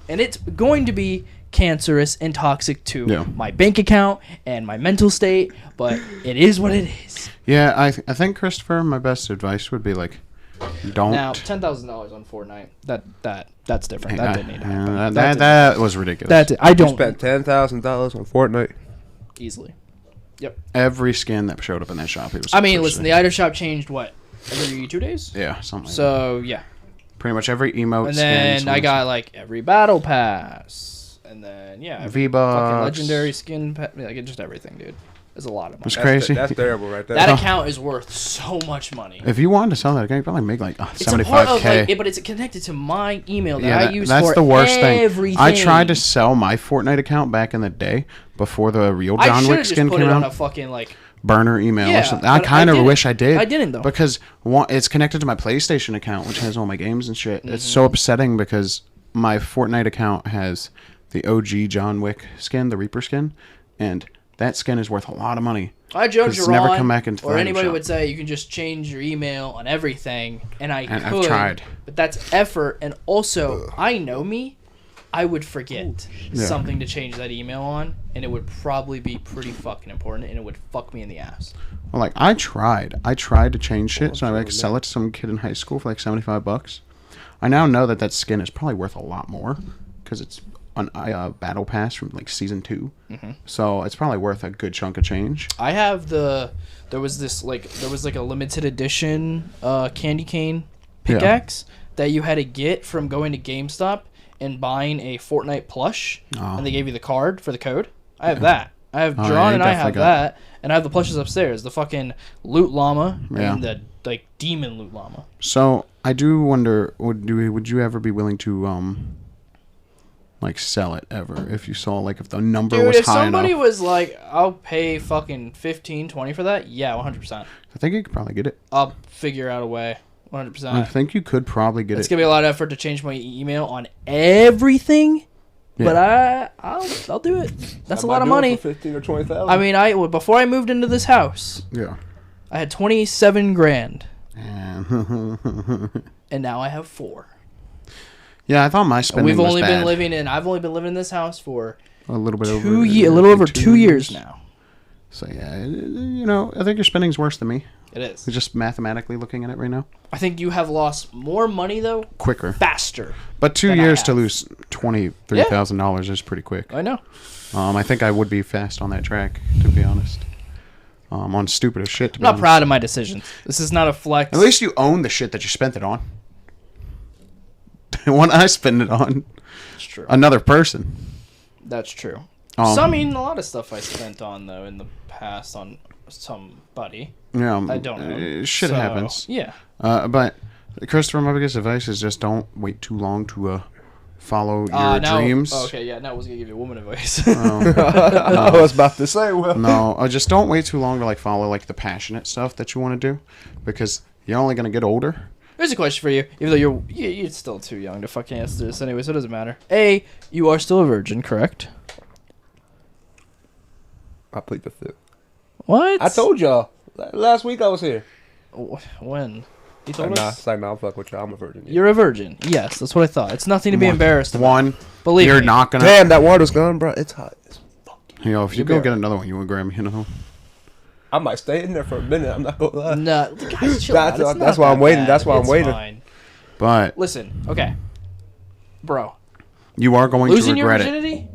And it's going to be cancerous and toxic to my bank account and my mental state, but it is what it is. Yeah, I think, Christopher, my best advice would be like, don't. Now, $10,000 on Fortnite. That's different. That didn't need to happen. That was ridiculous. I don't spend $10,000 on Fortnite easily. Yep. Every skin that showed up in that shop, it was. Listen, the item shop changed every 2 days. Yeah, something. So yeah. Pretty much every emote. And then I got like every battle pass, and then V-Bucks, fucking legendary skin, like just everything, dude. There's a lot of money. It's crazy. That's terrible, right there. That account is worth so much money. If you wanted to sell that account, you probably make like $75K. But it's connected to my email that I use that's for the worst everything. thing. I tried to sell my Fortnite account back in the day before the real John Wick skin came out. I should have just put it on a fucking like burner email or something. I kind of wish I did. I didn't though, because it's connected to my PlayStation account, which has all my games and shit. Mm-hmm. It's so upsetting because my Fortnite account has the OG John Wick skin, the Reaper skin, and that skin is worth a lot of money. I joke Jerron, never come back into or anybody would say you can just change your email on everything, and I've tried, but that's effort, and also I know me, I would forget something to change that email on, and it would probably be pretty fucking important, and it would fuck me in the ass. Well, like I tried to change shit, so I could sell it to some kid in high school for like $75. I now know that skin is probably worth a lot more because it's on battle pass from like season 2, so it's probably worth a good chunk of change. I have there was a limited edition candy cane pickaxe that you had to get from going to GameStop and buying a Fortnite plush, and they gave you the card for the code. I have that. I have John and I have that, and I have the plushes upstairs, the fucking loot llama and the like demon loot llama. So I do wonder, would you ever be willing to like sell it ever if you saw like if the number Dude, was if high somebody enough. was like, I'll pay fucking 15, 20 for that, yeah, 100%. I think you could probably get it. I'll figure out a way, 100%. I think you could probably get It's it. gonna be a lot of effort to change my email on everything, but I'll do it. That's a lot of money. For 15 or 20,000. I mean, before I moved into this house, Yeah. I had 27 grand, And and now I have 4. yeah, I thought my spending I've was only bad. been living in this house for A little bit over 2 years, a little over 2 years now. So yeah, I think your spending's worse than me. It is. Just mathematically looking at it right now. I think you have lost more money though, Quicker. faster. But 2 than I years to have. lose $23,000 is pretty quick. I know. I think I would be fast on that track, to be honest. On stupid as shit. To I'm be not honest. proud of my decisions. This is not a flex. At least you own the shit that you spent it on. When I spend it on That's true. another person. That's true. Um, So I mean, a lot of stuff I spent on though in the past on somebody. Yeah, I don't know. Shit So, happens. Yeah. But Christopher, my biggest advice is just don't wait too long to follow your dreams. Okay, yeah. Now I was gonna give you a woman advice. I was about to say, well. No, just don't wait too long to like follow like the passionate stuff that you want to do, because you're only gonna get older. Here's a question for you. Even though you're still too young to fucking answer this anyway, so it doesn't matter. A, you are still a virgin, correct? I plead the fifth. What? I told y'all. Last week I was here. When? You told Nah, us? it's like, nah, I'm fuck with y'all. I'm a virgin. You're a virgin. Yes, that's what I thought. It's nothing to be embarrassed about. One, Believe you're me. not gonna. Damn, that water's gone, bro. It's hot. It's fucking. If you You go better. get another one, you would grab me. I might stay in there for a minute. I'm not gonna lie. No, guys, chill That's- out. It's that's not why that I'm waiting. bad. That's why I'm It's waiting. Fine. But Listen, okay, bro. you are going to Losing your regret it. virginity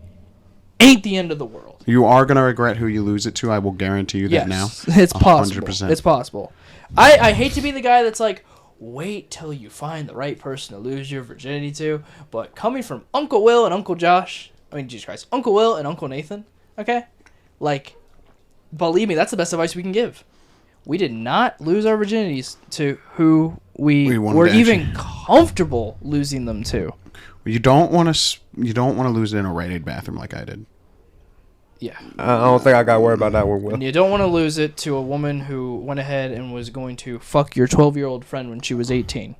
ain't the end of the world. You are gonna regret who you lose it to. I will guarantee you that now. It's possible. 100%. It's possible. I hate to be the guy that's like, wait till you find the right person to lose your virginity to. But coming from Uncle Will and Uncle Josh, Jesus Christ, Uncle Will and Uncle Nathan, okay? Like, believe me, that's the best advice we can give. We did not lose our virginities to who we wanted were to even comfortable losing them to. You don't want to. You don't want to lose it in a Rite Aid bathroom like I did. Yeah. I don't think I got to worry about that one, Will. And you don't want to lose it to a woman who went ahead and was going to fuck your 12-year-old friend when she was 18.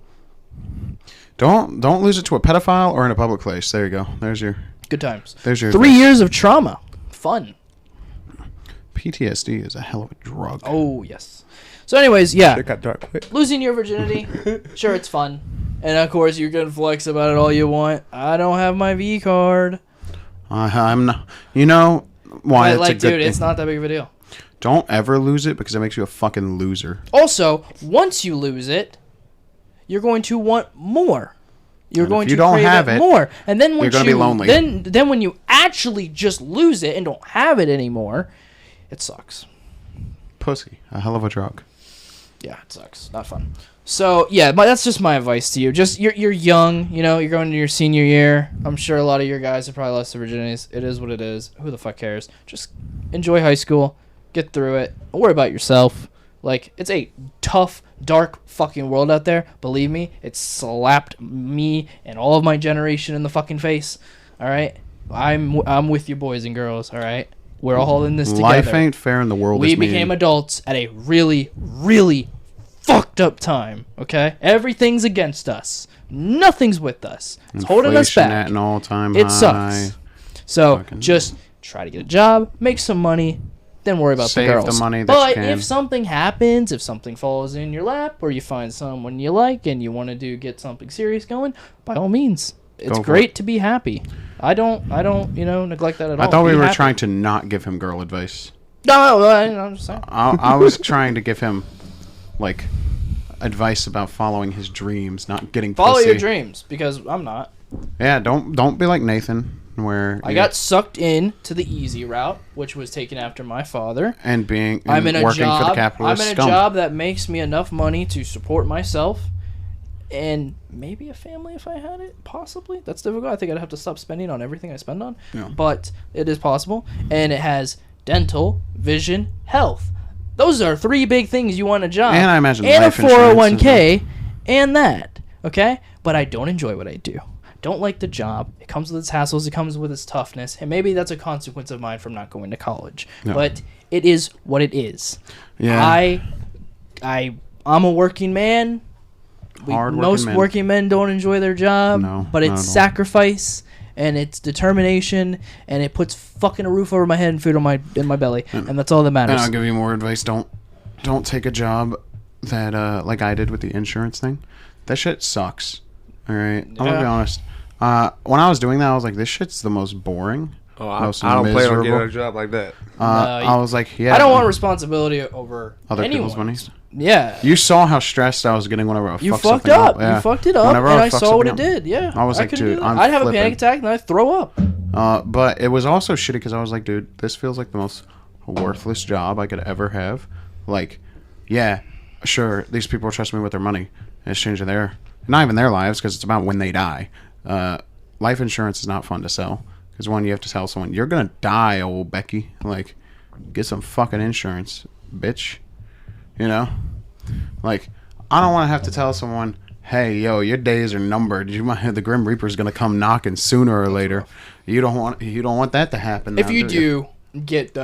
Don't lose it to a pedophile or in a public place. There you go. There's your Good times. 3 years of trauma. Fun. PTSD is a hell of a drug. Oh, yes. So anyways, yeah. It got dark quick. Losing your virginity, sure, it's fun. And, of course, you can flex about it all you want. I don't have my V card. I'm not. You know why? But, It's like, a good dude, it's thing. not that big of a deal. Don't ever lose it because it makes you a fucking loser. Also, once you lose it, you're going to want more. You're And going if you to don't crave have it it, more. And then when you're gonna be lonely. Then when you actually just lose it and don't have it anymore, it sucks. Pussy, a hell of a drug. Yeah, it sucks. Not fun. So yeah, but that's just my advice to you. Just you're young, you know, you're going into your senior year. I'm sure a lot of your guys have probably lost their virginities. It is what it is. Who the fuck cares? Just enjoy high school, get through it. Don't worry about yourself. Like, it's a tough, dark fucking world out there. Believe me, it slapped me and all of my generation in the fucking face. All right, I'm with you, boys and girls. All right, we're all in this together. Life ain't fair in the world. We is mean. became adults at a really, really fucked up time. Okay, everything's against us. Nothing's with us. It's holding us Inflation back. at an all-time It high. sucks. So Fucking- just try to get a job, make some money, then worry about Save the the girls. money that but you can. if something happens, if something falls in your lap, or you find someone you like and you want to get something serious going, by all means, it's Go for great it. to be happy. I don't, neglect that at all. I thought we Be were happy. trying to not give him girl advice. No, I'm just saying. I was trying to give him, like, advice about following his dreams, not getting Follow pussy. your dreams, because I'm not. Yeah, don't be like Nathan, where I got sucked in to the easy route, which was taken after my father. and being I'm in a working job. for the I'm capitalist in a scum. job that makes me enough money to support myself, and maybe a family if I had it. Possibly, that's difficult. I think I'd have to stop spending on everything I spend on. Yeah. But it is possible, and it has dental, vision, health. Those are 3 big things you want in a job. And I imagine and a life insurance 401k, and that. Okay, but I don't enjoy what I do. don't like the job. It comes with its hassles. It comes with its toughness. And maybe that's a consequence of mine from not going to college. No. But it is what it is. Yeah. I'm a working man. Most working men don't enjoy their job. No, but not it's at all. sacrifice and it's determination and it puts fucking a roof over my head and food on in my belly. And that's all that matters. And I'll give you more advice. Don't take a job that like I did with the insurance thing. That shit sucks. All right. I'm gonna be honest. When I was doing that, I was like, this shit's the most boring. Oh, I most don't plan on miserable. getting a job like that. I was like, yeah. I don't want responsibility over other anyone. people's money. Yeah. You saw how stressed I was getting whenever I You fucked fucked something up. Yeah. You fucked it up, Whenever and I fucked saw what it something up, did. Yeah. I was like, couldn't dude, do that. I'm I'd have a flipping. panic attack and I'd throw up. But it was also shitty because I was like, dude, this feels like the most worthless job I could ever have. Like, yeah, sure, these people are trusting me with their money. And it's changing not even their lives because it's about when they die. Life insurance is not fun to sell because one, you have to tell someone, you're going to die, old Becky. Like, get some fucking insurance, bitch. You know? Like, I don't want to have to tell someone, hey, yo, your days are numbered. The Grim Reaper's gonna come knocking sooner or later. You don't want that to happen. If now, you do you? get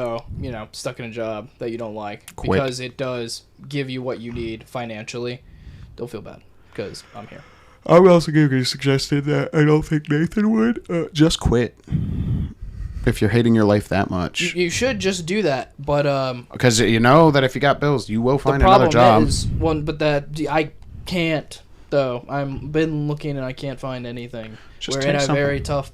stuck in a job that you don't like Quit. because it does give you what you need financially, don't feel bad because I'm here. I would also give you a suggestion that I don't think Nathan would. Just quit. If you're hating your life that much, You should just do that, but because you know that if you got bills, you will find the another problem job. is but that I can't though. I've been looking and I can't find anything. Just We're take in a something. very tough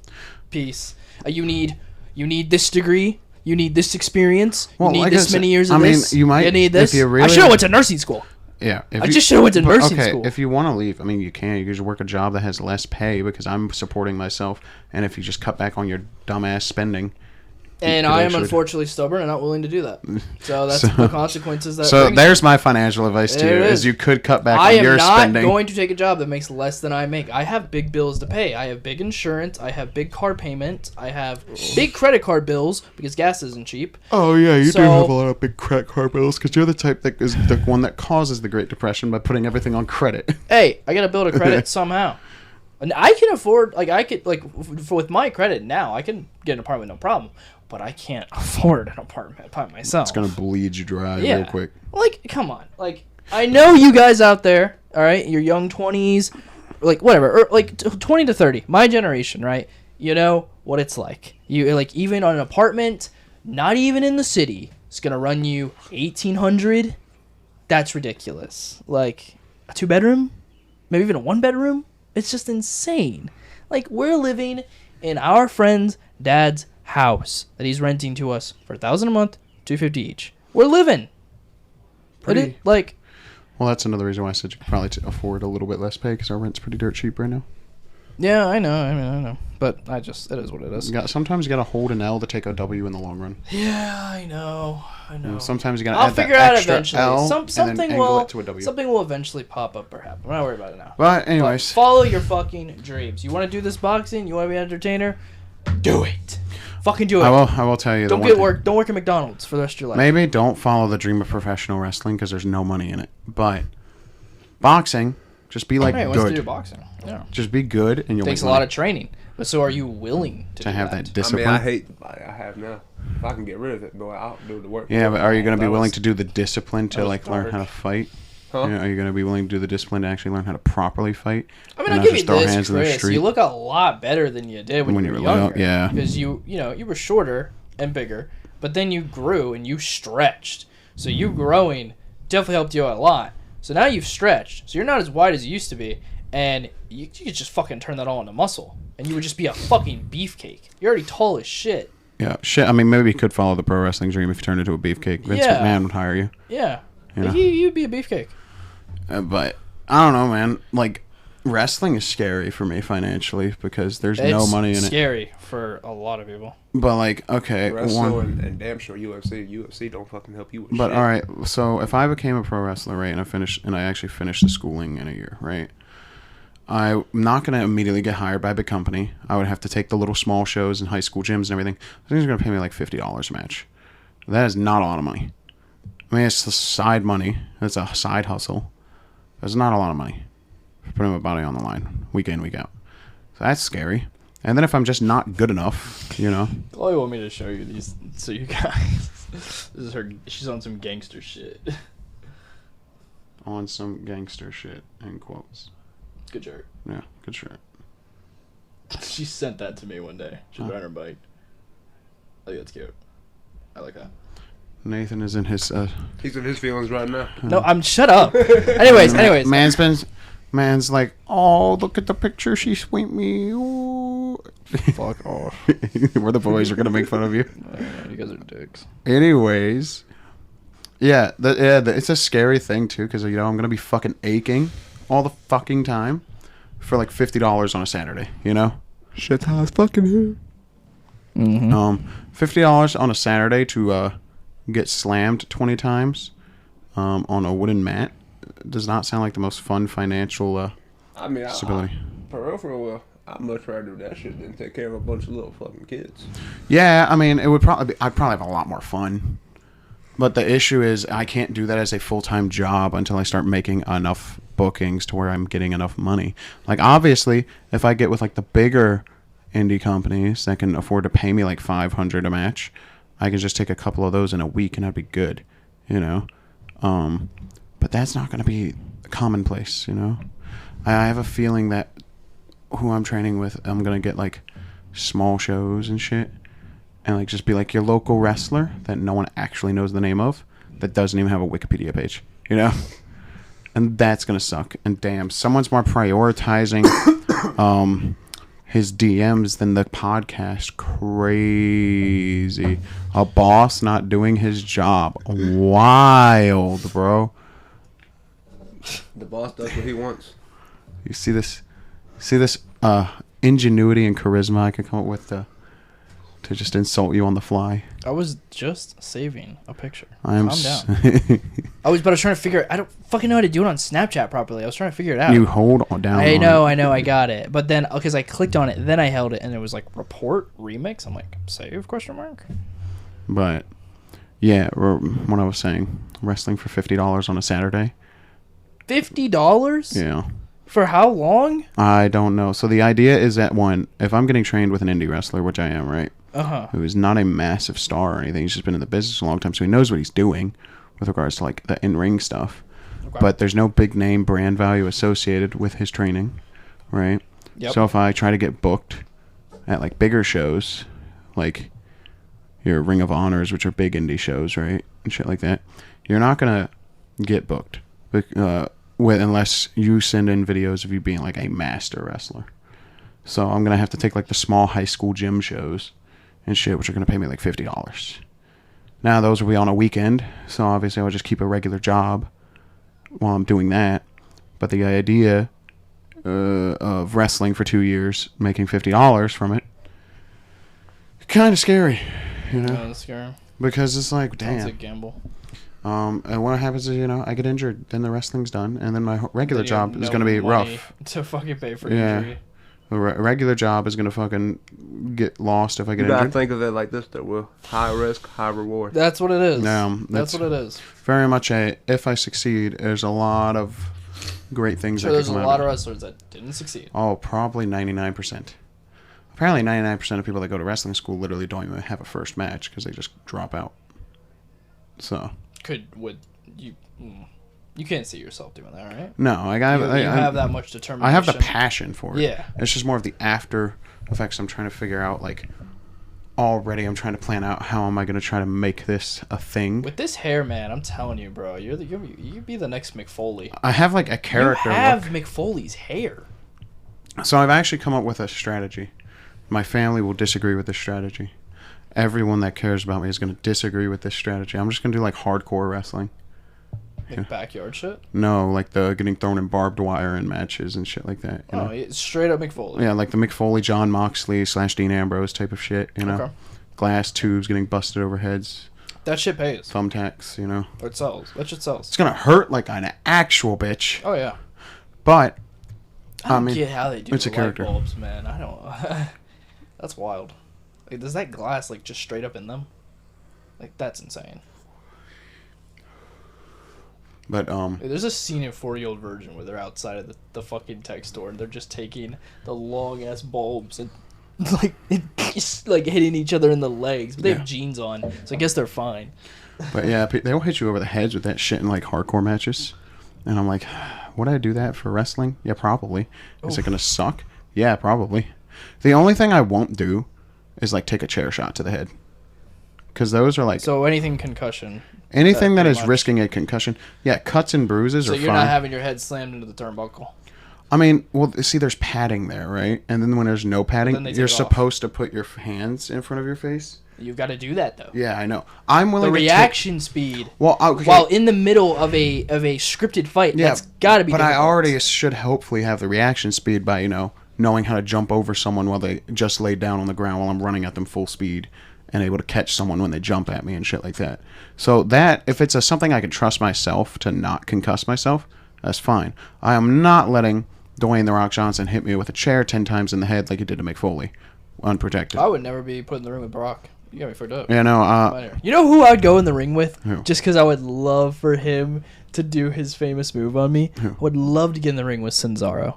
piece. You need this degree. You need this experience. Well, you need like this I said, many years of I mean, this. you might- You need this. if you I really- should have went to nursing school. Yeah, I just should have went to nursing okay, school. if you want to leave, I mean, you can. You can just work a job that has less pay because I'm supporting myself. And if you just cut back on your dumbass spending, And you could I am actually- unfortunately stubborn and not willing to do that. So that's the consequences that. So brings. there's my financial advice to There you: it is is. you could cut back I on am your not spending. going to take a job that makes less than I make. I have big bills to pay. I have big insurance. I have big car payments. I have big credit card bills because gas isn't cheap. Oh yeah, you do So- have a lot of big credit card bills because you're the type that is the one that causes the Great Depression by putting everything on credit. Hey, I gotta build a credit somehow. And I can afford, with my credit now, I can get an apartment no problem. But I can't afford an apartment by myself. It's gonna bleed you dry real quick. Like, come on. Like, I know you guys out there, all right? Your young 20s, like, whatever, or like 20 to 30, my generation, right? You know what it's like. You like even on an apartment, not even in the city, it's gonna run you $1,800. That's ridiculous. Like a 2-bedroom, maybe even a 1-bedroom. It's just insane. Like we're living in our friend's dad's house that he's renting to us for $1,000 a month, $250 each. We're living. Pretty- Like. Well, that's another reason why I said you could probably afford a little bit less pay because our rent's pretty dirt cheap right now. Yeah, I know. I know. But it is what it is. Sometimes you gotta hold an L to take a W in the long run. Yeah, I know. You know, sometimes you gotta I'll add that figure it out extra eventually. L and then Something angle it to a W. something will eventually pop up, perhaps. I'm not worried about it now. But anyways, But follow your fucking dreams. You want to do this boxing? You want to be an entertainer? Do it. Fucking do it. I will tell you. Don't Don't work at McDonald's for the rest of your life. Maybe don't follow the dream of professional wrestling because there's no money in it. But boxing, just be like Hey, wants to do good. boxing. Yeah. Just be good, and you'll Takes make a lot money of training. But so are you willing to do have that I mean, discipline. I hate I have now. If I can get rid of it, boy, I'll do the work. Yeah, but are you going to be That willing was- to do the discipline to was like learn how to dark. fight? Huh? Yeah, are you going to be willing to do the discipline to actually learn how to properly fight? I mean, and I'll not give you just throw this, hands in the Chris. street? You look a lot better than you did when you were little, younger. yeah. Because you were shorter and bigger, but then you grew and you stretched. So you growing definitely helped you out a lot. So now you've stretched. So you're not as wide as you used to be, and you could just fucking turn that all into muscle, and you would just be a fucking beefcake. You're already tall as shit. Yeah, shit. I mean, maybe you could follow the pro wrestling dream if you turned into a beefcake. Vince Yeah. McMahon would hire you. Yeah. You Like, know? you'd be a beefcake. But I don't know, man. Like, wrestling is scary for me financially because there's no It's money in it. scary for a lot of people. But like, okay, Wrestle one. and damn sure UFC don't fucking help you with But shit. all right, so if I became a pro wrestler, right, and I actually finished the schooling in a year, right? I'm not gonna immediately get hired by a big company. I would have to take the little small shows in high school gyms and everything. I think they're gonna pay me like $50 a match. That is not a lot of money. I mean, it's the side money. It's a side hustle. It's not a lot of money for putting my body on the line week in, week out. So that's scary. And then if I'm just not good enough, you know. All you want me to show you these, so you guys. This is her. She's on some gangster shit. On some gangster shit, in quotes. Good shirt. Yeah, good shirt. She sent that to me one day. She's riding her bike. I think that's cute. I like that. Nathan is in his. He's in his feelings right now. No, I'm shut up. anyways. Man's like, oh, look at the picture she sent me. Ooh. Fuck off. Where the boys are gonna make fun of you. You guys are dicks. Anyways, yeah, it's a scary thing too, because you know I'm gonna be fucking aching all the fucking time for like $50 on a Saturday. You know, Shit's hot as fucking here. Mm-hmm. $50 on a Saturday to get slammed 20 times on a wooden mat does not sound like the most fun financial I mean, stability. For real, I'd much rather do that shit than take care of a bunch of little fucking kids. Yeah, I mean, I'd probably have a lot more fun. But the issue is I can't do that as a full-time job until I start making enough bookings to where I'm getting enough money. Like, obviously, if I get with, like, the bigger indie companies that can afford to pay me, like, $500 a match, I can just take a couple of those in a week and I'd be good, you know? But that's not going to be commonplace, you know? I have a feeling that who I'm training with, I'm going to get, like, small shows and shit. And, like, just be, like, your local wrestler that no one actually knows the name of that doesn't even have a Wikipedia page, you know? And that's going to suck. And, damn, someone's more prioritizing his DMs than the podcast. Crazy. A boss not doing his job. Wild, bro. The boss does what he wants. You see this ingenuity and charisma I could come up with to just insult you on the fly. I was just saving a picture. I am Calm down. I was trying to figure. I don't fucking know how to do it on Snapchat properly. I was trying to figure it out. You hold on down. I know, I got it. But then, because I clicked on it, then I held it, and it was like report remix. I'm like, save question mark. But yeah, what I was saying, wrestling for $50 on a Saturday. $50? Yeah. For how long? I don't know. So the idea is that if I'm getting trained with an indie wrestler, which I am, right? Who is not a massive star or anything. He's just been in the business a long time, so he knows what he's doing with regards to like the in-ring stuff. Okay. But there's no big name brand value associated with his training, right? Yep. So if I try to get booked at like bigger shows, like your Ring of Honors, which are big indie shows, right, and shit like that, you're not gonna get booked unless you send in videos of you being like a master wrestler. So I'm gonna have to take like the small high school gym shows and shit, which are going to pay me like $50. Now, those will be on a weekend, so obviously I'll just keep a regular job while I'm doing that. But the idea of wrestling for 2 years, making $50 from it, kind of scary, you know? Yeah, that's scary. Because it's like, damn. It's a gamble. And what happens is, you know, I get injured, then the wrestling's done, and then my regular job is going to be rough. To fucking pay for injury. A regular job is going to fucking get lost if I get injured. You got to think of it like this, that we're high risk, high reward. That's what it is. That's what it is. Very much if I succeed, there's a lot of great things that there's can come a lot of wrestlers that didn't succeed. Oh, probably 99%. Apparently 99% of people that go to wrestling school literally don't even have a first match because they just drop out. So. You can't see yourself doing that, right? No, I have that much determination. I have the passion for it. Yeah. It's just more of the after effects I'm trying to figure out. Like, already I'm trying to plan out how am I going to try to make this a thing. With this hair, man, I'm telling you, bro, you'd be the next McFoley. I have, like, a character You have McFoley's hair. So I've actually come up with a strategy. My family will disagree with this strategy. Everyone that cares about me is going to disagree with this strategy. I'm just going to do, like, hardcore wrestling. Like backyard shit? No, like the getting thrown in barbed wire in matches and shit like that. You know? It's straight up McFoley. Yeah, like the McFoley, John Moxley / Dean Ambrose type of shit, you know? Okay. Glass tubes getting busted over heads. That shit pays. Thumbtacks, you know? It sells. That shit sells. It's going to hurt like an actual bitch. Oh, yeah. But, I don't get how they do it's the a character. light bulbs, man. I don't... That's wild. Like, does that glass, like, just straight up in them? Like, that's insane. But There's a scene in 40-Year-Old Virgin where they're outside of the fucking tech store and they're just taking the long ass bulbs and like hitting each other in the legs. But they have jeans on, so I guess they're fine. But yeah, they'll hit you over the heads with that shit in like hardcore matches. And I'm like, would I do that for wrestling? Yeah, probably. Is it gonna suck? Yeah, probably. The only thing I won't do is like take a chair shot to the head. Because those are like... So anything concussion. Anything that is risking a concussion. Yeah, cuts and bruises are fine. So you're not having your head slammed into the turnbuckle. I mean, well, see, there's padding there, right? And then when there's no padding, you're supposed to put your hands in front of your face. You've got to do that, though. Yeah, I know. I'm willing to reaction speed. Well, okay. While in the middle of a scripted fight, that's got to be But difficult. I already should hopefully have the reaction speed by, knowing how to jump over someone while they just lay down on the ground while I'm running at them full speed. And able to catch someone when they jump at me and shit like that. So that, if it's something I can trust myself to not concuss myself, that's fine. I am not letting Dwayne "The Rock" Johnson hit me with a chair 10 times in the head like he did to Mick Foley, unprotected. I would never be put in the ring with Brock. You got me fucked up. Yeah, no. You know who I'd go in the ring with? Who? Just because I would love for him to do his famous move on me. Who? I would love to get in the ring with Cesaro.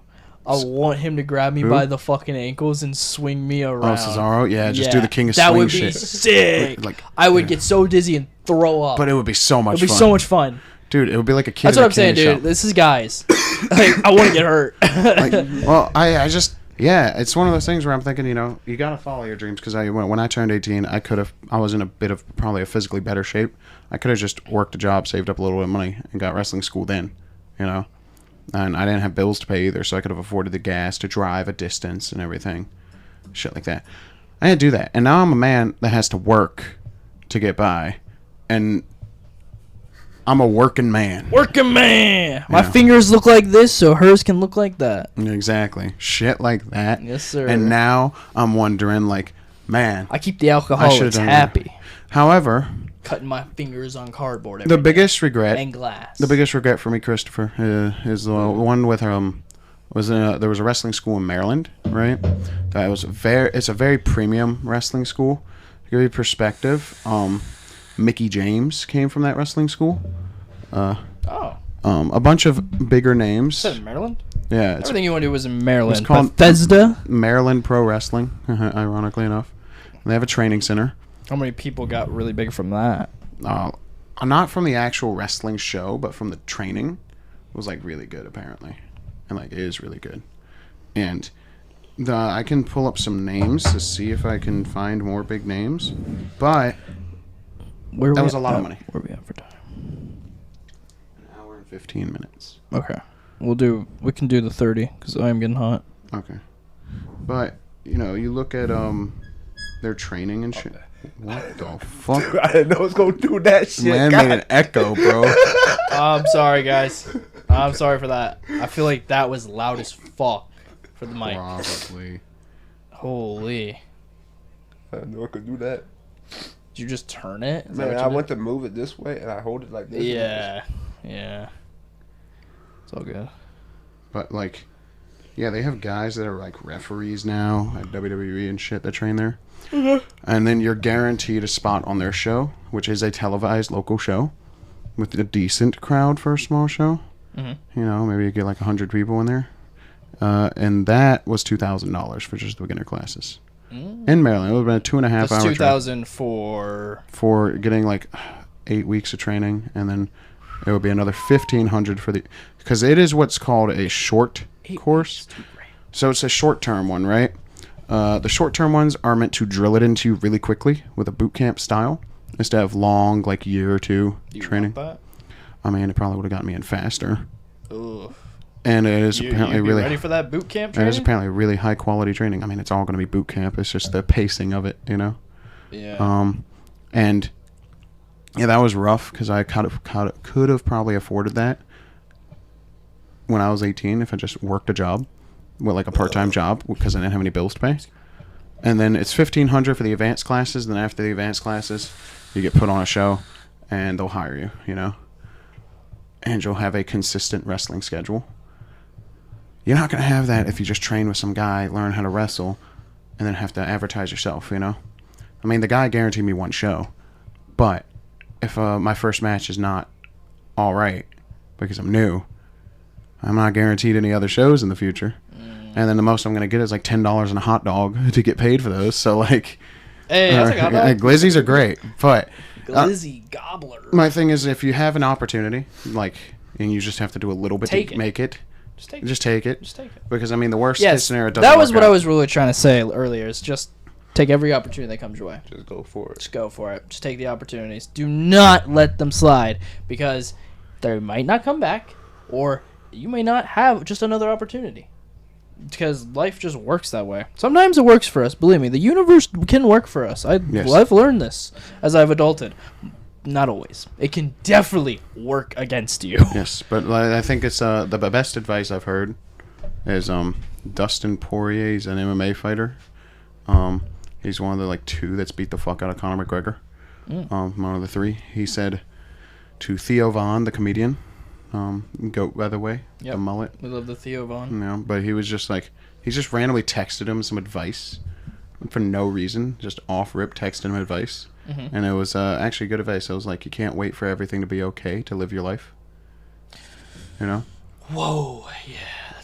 I want him to grab me by the fucking ankles and swing me around. Oh, Cesaro? Yeah, just do the King of Swing shit. That would be sick. I would get so dizzy and throw up. But it would be so much fun. It would be so much fun. Dude, it would be like a kid. That's what I'm saying, dude. This is guys. I want to get hurt. I just... Yeah, it's one of those things where I'm thinking, you got to follow your dreams. Because when I turned 18, I was in a bit of probably a physically better shape. I could have just worked a job, saved up a little bit of money, and got wrestling school then, And I didn't have bills to pay either, so I could have afforded the gas to drive a distance and everything. Shit like that. I didn't do that. And now I'm a man that has to work to get by. And I'm a working man. Working man! My fingers look like this, so hers can look like that. Exactly. Shit like that. Yes, sir. And now I'm wondering, man. I keep the alcoholics happy. However... Cutting my fingers on cardboard the biggest regret and glass. The biggest regret for me, Christopher, is the one with there was a wrestling school in Maryland, right? It's a very premium wrestling school. To give you perspective, Mickey James came from that wrestling school. A bunch of bigger names. Is that in Maryland? Yeah, everything you want to do was in Maryland. It's called Bethesda, Maryland Pro Wrestling. Ironically enough, and they have a training center. How many people got really big from that? Not from the actual wrestling show, but from the training. It was really good apparently, and it is really good. And I can pull up some names to see if I can find more big names, but that was a lot of money. Where are we at for time? An hour and 15 minutes. Okay, we can do the 30 because I am getting hot. Okay, but you look at their training and shit. What the fuck? I didn't know it was gonna do that shit. Man made an echo, bro. I'm sorry, guys. I'm sorry for that. I feel like that was loud as fuck for the mic. Probably. Holy. I didn't know I could do that. Did you just turn it? Man, I went to move it this way and I hold it like this. Yeah. It's all good. But they have guys that are referees now at WWE and shit that train there. Mm-hmm. And then you're guaranteed a spot on their show, which is a televised local show with a decent crowd for a small show. Mm-hmm. Maybe you get 100 people in there. And that was $2,000 for just the beginner classes. In Maryland. It would have been a 2.5 hour $2,000 for getting 8 weeks of training, and then it would be another $1,500 because it is what's called a short course. So it's a short-term one, right? The short-term ones are meant to drill it into you really quickly with a boot camp style instead of long, year or two training. Want that? I mean, it probably would have gotten me in faster. Ugh. And it is apparently really ready for that boot camp training. It is apparently really high-quality training. I mean, it's all going to be boot camp. It's just the pacing of it, Yeah. And yeah, that was rough because I could have probably afforded that when I was 18 if I just worked a job. A part-time job because I didn't have any bills to pay. And then it's $1,500 for the advanced classes. And then after the advanced classes, you get put on a show and they'll hire you, And you'll have a consistent wrestling schedule. You're not going to have that if you just train with some guy, learn how to wrestle, and then have to advertise yourself, I mean, the guy guaranteed me one show. But if my first match is not all right, because I'm new. I'm not guaranteed any other shows in the future. And then the most I'm going to get is like $10 and a hot dog to get paid for those. So, like... Hey, that's like a hot dog. Glizzies are great, but... Glizzy gobbler. My thing is, if you have an opportunity, like, and you just have to do a little bit to make it... Just take it. Just take it. Because, I mean, the worst case scenario doesn't that was what out. I was really trying to say earlier, is just take every opportunity that comes your way. Just go for it. Just go for it. Just take the opportunities. Do not let them slide, because they might not come back, or you may not have just another opportunity. Because life just works that way. Sometimes it works for us. Believe me, the universe can work for us. I've learned this as I've adulted. Not always. It can definitely work against you. Yes, but I think it's the best advice I've heard is Dustin Poirier. He's an MMA fighter. He's one of the like 2 that's beat the fuck out of Conor McGregor. One of the 3. He said to Theo Von, the comedian, goat by the way, the mullet. We love the Theo Von. You know, but he was just like, he just randomly texted him some advice for no reason, just off rip texted him advice. And it was actually good advice. It was like, you can't wait for everything to be okay to live your life. You know? Whoa, yeah.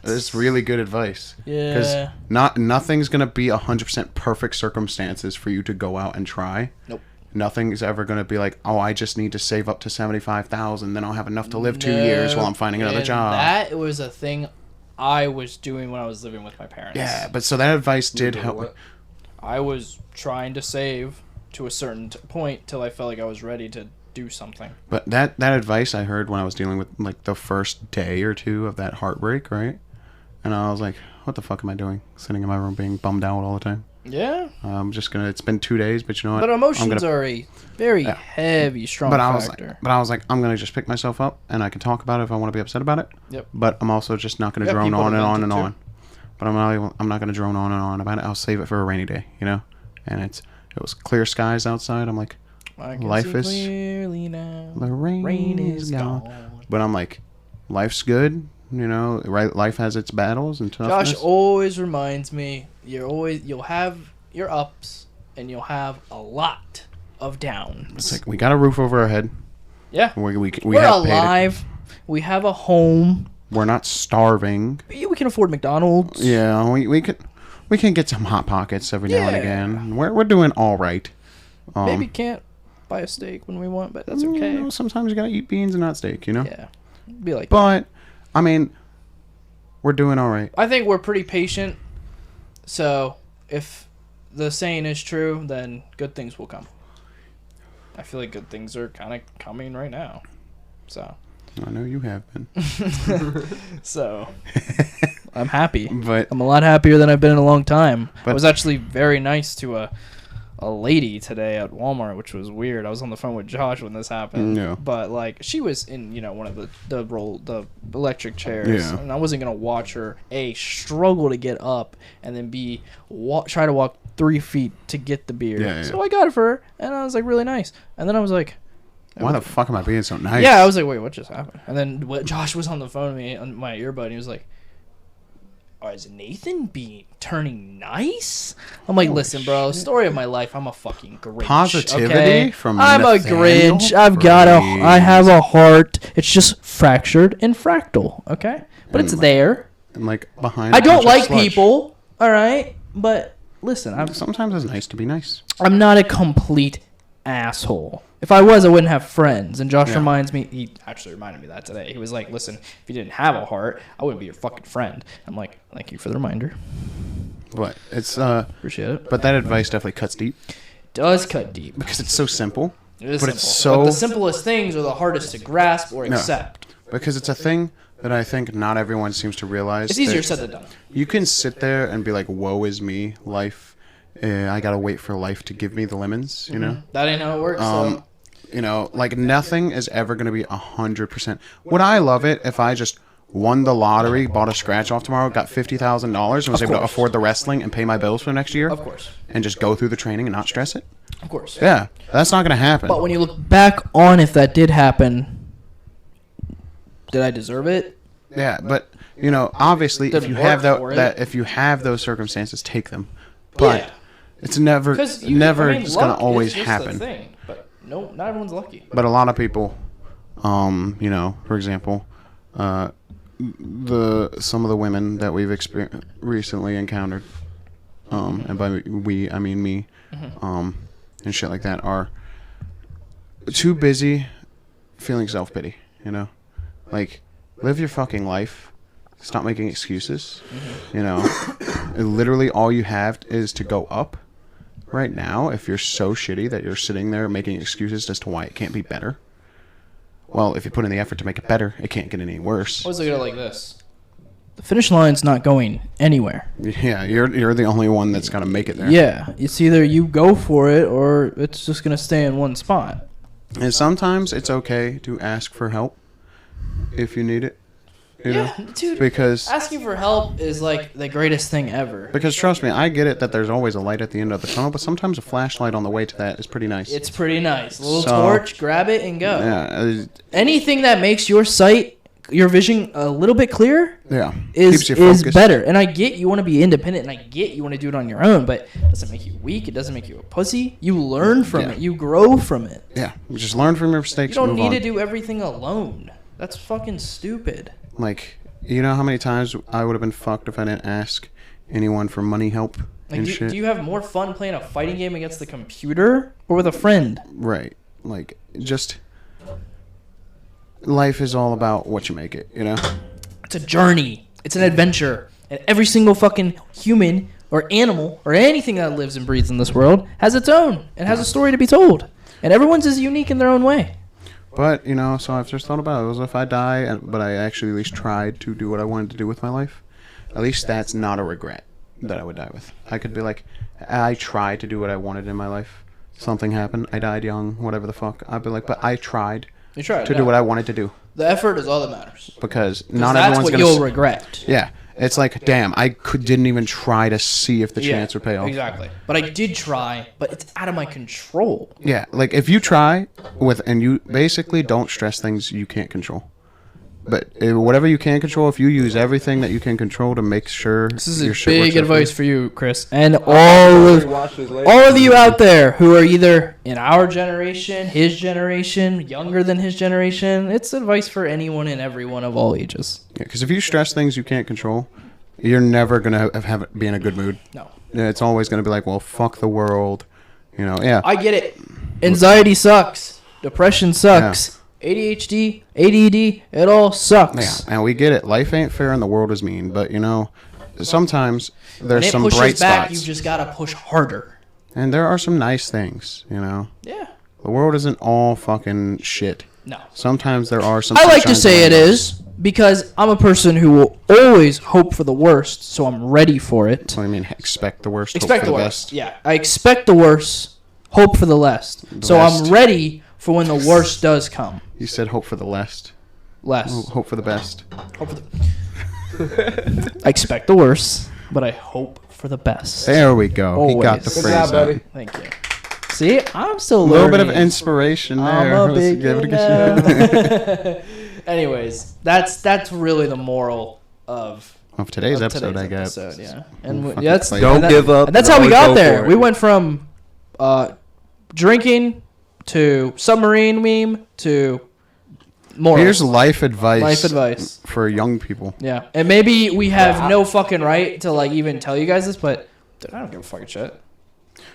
It's really good advice. Yeah. Because nothing's going to be 100% perfect circumstances for you to go out and try. Nope. Nothing's ever going to be like, oh, I just need to save up to $75,000, then I'll have enough to live 2 years while I'm finding another job. That was a thing I was doing when I was living with my parents. Yeah, but so that advice did help. I was trying to save to a certain point till I felt like I was ready to do something. But that advice I heard when I was dealing with like the first day or 2 of that heartbreak, right? And I was like, what the fuck am I doing? Sitting in my room being bummed out all the time. Yeah. I'm just gonna. It's been 2 days, but you know what? But emotions are a very heavy, strong factor. I was like, I'm gonna just pick myself up, and I can talk about it if I want to be upset about it. Yep. But I'm also just not gonna drone on and on and on. But I'm not gonna drone on and on about it. I'll save it for a rainy day, you know. And it was clear skies outside. I'm like, life is clearly now. The rain is gone. But I'm like, life's good. You know, right? Life has its battles and toughness. Josh always reminds me, you'll have your ups and you'll have a lot of downs. It's like, we got a roof over our head. Yeah. We're have alive. We have a home. We're not starving. Yeah, we can afford McDonald's. Yeah, we can get some Hot Pockets every now and again. We're doing all right. Maybe can't buy a steak when we want, but that's okay. You know, sometimes you gotta eat beans and not steak, you know? Yeah. Be like But I mean, we're doing all right. I think we're pretty patient. So, if the saying is true, then good things will come. I feel like good things are kind of coming right now. So. I know you have been. So, I'm happy. But I'm a lot happier than I've been in a long time. I was actually very nice to a lady today at Walmart, which was weird. I was on the phone with Josh when this happened. Yeah. But like, she was in, one of the electric chairs. Yeah. And I wasn't gonna watch her struggle to get up and then try to walk 3 feet to get the beer. Yeah. So I got it for her, and I was like really nice. And then I was like, why the fuck am I being so nice? Yeah, I was like, wait, what just happened? And then Josh was on the phone with me on my earbud, and he was like, is Nathan turning nice? I'm like, listen, bro, story of my life. I'm a fucking Grinch. Positivity from I'm Nathaniel a Grinch. I have a heart. It's just fractured and fractal, okay? But it's there. And like behind. I don't like people, all right? But listen, sometimes it's nice to be nice. I'm not a complete asshole. If I was, I wouldn't have friends. And Josh reminds me, he actually reminded me of that today. He was like, listen, if you didn't have a heart, I wouldn't be your fucking friend. I'm like, thank you for the reminder. But it's appreciate it. But that advice definitely cuts deep. Does cut deep. Because it's so simple. It is but simple. But the simplest things are the hardest to grasp or accept. Because it's a thing that I think not everyone seems to realize. It's easier said than done. You can sit there and be like, woe is me, life. I gotta wait for life to give me the lemons, you know? That ain't how it works, though. You know, like nothing is ever going to be 100%. Would I love it if I just won the lottery, bought a scratch off tomorrow, got $50,000, and was able to afford the wrestling and pay my bills for the next year? Of course. And just go through the training and not stress it? Of course. Yeah, that's not going to happen. But when you look back on if that did happen, did I deserve it? Yeah, but you know, obviously, if you have if you have those circumstances, take them. But it's never just going to always happen. But no, not everyone's lucky. But a lot of people, you know, for example, some of the women that we've recently encountered, and by we I mean me, and shit like that, are too busy feeling self-pity, you know? Like, live your fucking life. Stop making excuses. You know? Literally all you have is to go up right now. If you're so shitty that you're sitting there making excuses as to why it can't be better, well, if you put in the effort to make it better, it can't get any worse. I always look at it like this. The finish line's not going anywhere. Yeah, you're the only one that's gonna make it there. Yeah, it's either you go for it or it's just gonna stay in one spot. And sometimes it's okay to ask for help if you need it. You know? Dude. Because Asking for help is like the greatest thing ever. Because trust me, I get it that there's always a light at the end of the tunnel, but sometimes a flashlight on the way to that is pretty nice. It's pretty nice. A little torch, grab it and go. Yeah. Anything that makes your vision a little bit clearer, keeps you is focused. better. And I get you want to be independent, and I get you want to do it on your own, but it doesn't make you weak. It doesn't make you a pussy. You learn from it. You grow from it. Yeah, just learn from your mistakes. You don't move need on. to do everything alone. That's fucking stupid. Like, you know how many times I would have been fucked if I didn't ask anyone for money help and shit? Do you have more fun playing a fighting game against the computer or with a friend? Right. Like, just... Life is all about what you make it, you know? It's a journey. It's an adventure. And every single fucking human or animal or anything that lives and breathes in this world has its own and has a story to be told. And everyone's is unique in their own way. But, you know, so I've just thought about it. It was if I die, but I actually at least tried to do what I wanted to do with my life, at least that's not a regret that I would die with. I could be like, I tried to do what I wanted in my life. Something happened. I died young, whatever the fuck. I'd be like, but I tried to do what I wanted to do. The effort is all that matters. Because not everyone's going to... That's what you'll regret. Yeah. It's like, damn, I didn't even try to see if the chance would pay off. Exactly. But I did try, but it's out of my control. Yeah, like if you try and you basically don't stress things you can't control. But whatever you can control, if you use everything that you can control to make sure this is your a shit big works advice out for you, Chris, and all of you out there who are either in our generation, his generation, younger than his generation. It's advice for anyone and everyone of all ages. Yeah, because if you stress things you can't control, you're never gonna be in a good mood. No, it's always gonna be like, well, fuck the world, you know? Yeah, I get it. Anxiety sucks. Depression sucks. Yeah. ADHD, ADD, it all sucks. Yeah, and we get it. Life ain't fair and the world is mean, but you know, sometimes there's some bright spots. You just gotta push harder. And there are some nice things, you know. Yeah. The world isn't all fucking shit. No. Sometimes there are some. I like to say it is because I'm a person who will always hope for the worst, so I'm ready for it. What do you mean? Expect the worst. Expect hope for the worst. Best. Yeah, I expect the worst, hope for the best. So I'm ready for when the worst does come. You said hope for the less. Hope for the best. Hope for the... I expect the worst, but I hope for the best. There we go. Always. He got the phrase out. Buddy. Thank you. See, I'm still learning. A little learning. bit of inspiration there. I'm a big Anyways, that's really the moral of today's episode, I guess. Yeah, and don't give up. And that's how we got there. We went from drinking to submarine meme to morals. Here's life advice. Life advice for young people. Yeah, and maybe we have no fucking right to like even tell you guys this, but dude, I don't give a fucking shit.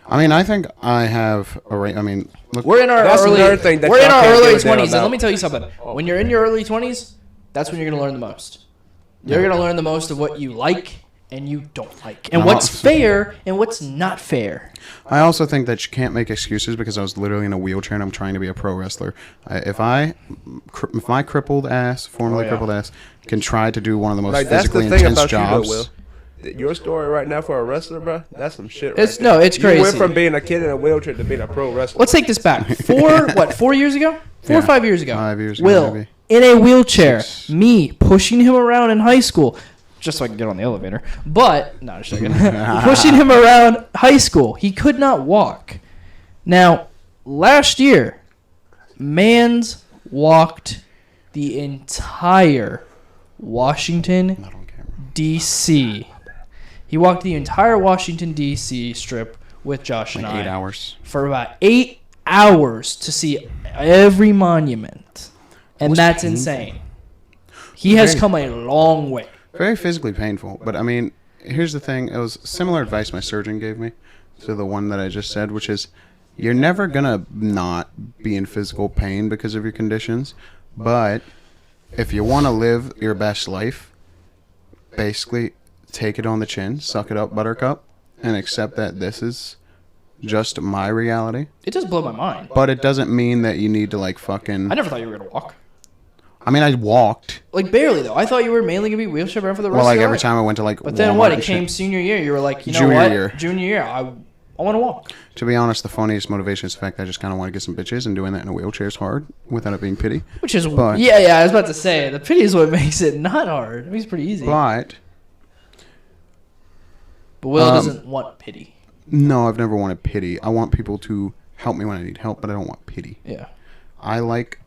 I mean, I think I have a right. I mean, look, we're in our early 20s, and let me tell you something. When you're in your early 20s, that's when you're gonna learn the most. You're gonna learn the most of what you like and you don't like, and what's fair and what's not fair. I also think that you can't make excuses because I was literally in a wheelchair and I'm trying to be a pro wrestler. If my crippled ass, formerly crippled ass, can try to do one of the most physically intense jobs. Will. Your story right now for a wrestler, bro, that's some shit. It's crazy. You went from being a kid in a wheelchair to being a pro wrestler. Let's take this back. 4 years ago? 4 or 5 years ago? 5 years ago, Will, maybe. In a wheelchair, me pushing him around in high school, just so I can get on the elevator. But, no, just joking. Pushing him around high school. He could not walk. Now, last year, Mans walked the entire Washington, D.C. He walked the entire Washington, D.C. strip with Josh and I. 8 hours. For about 8 hours to see every monument. And that's insane. He has come a long way. Very physically painful. But, I mean, here's the thing. It was similar advice my surgeon gave me to the one that I just said, which is you're never going to not be in physical pain because of your conditions. But if you want to live your best life, basically take it on the chin, suck it up, buttercup, and accept that this is just my reality. It does blow my mind. But it doesn't mean that you need to, like, fucking... I never thought you were going to walk. I mean, I walked. Like, barely, though. I thought you were mainly going to be wheelchair bound for the rest Well, like, of your every life. time I went to, like, But then Walmart what? It and came shit. senior year. You were like, you know Junior what? year. Junior year. I want to walk. To be honest, the funniest motivation is the fact that I just kind of want to get some bitches, and doing that in a wheelchair is hard without it being pity. Which is... But- yeah, I was about to say. The pity is what makes it not hard. It makes it pretty easy. But... But Will doesn't want pity. No, I've never wanted pity. I want people to help me when I need help, but I don't want pity. Yeah. I like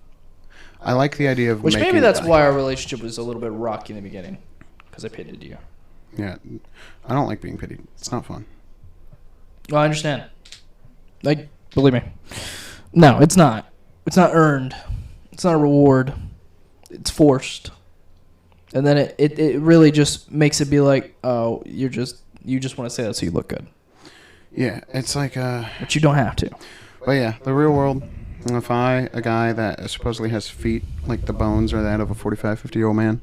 the idea of Which making... maybe that's why our relationship was a little bit rocky in the beginning. Because I pitied you. Yeah. I don't like being pitied. It's not fun. Well, I understand. Like, believe me. No, it's not. It's not earned. It's not a reward. It's forced. And then it really just makes it be like, oh, you just want to say that so you look good. Yeah, it's like... But you don't have to. But yeah, the real world... If a guy that supposedly has feet like the bones or that of a 45, 50-year-old man,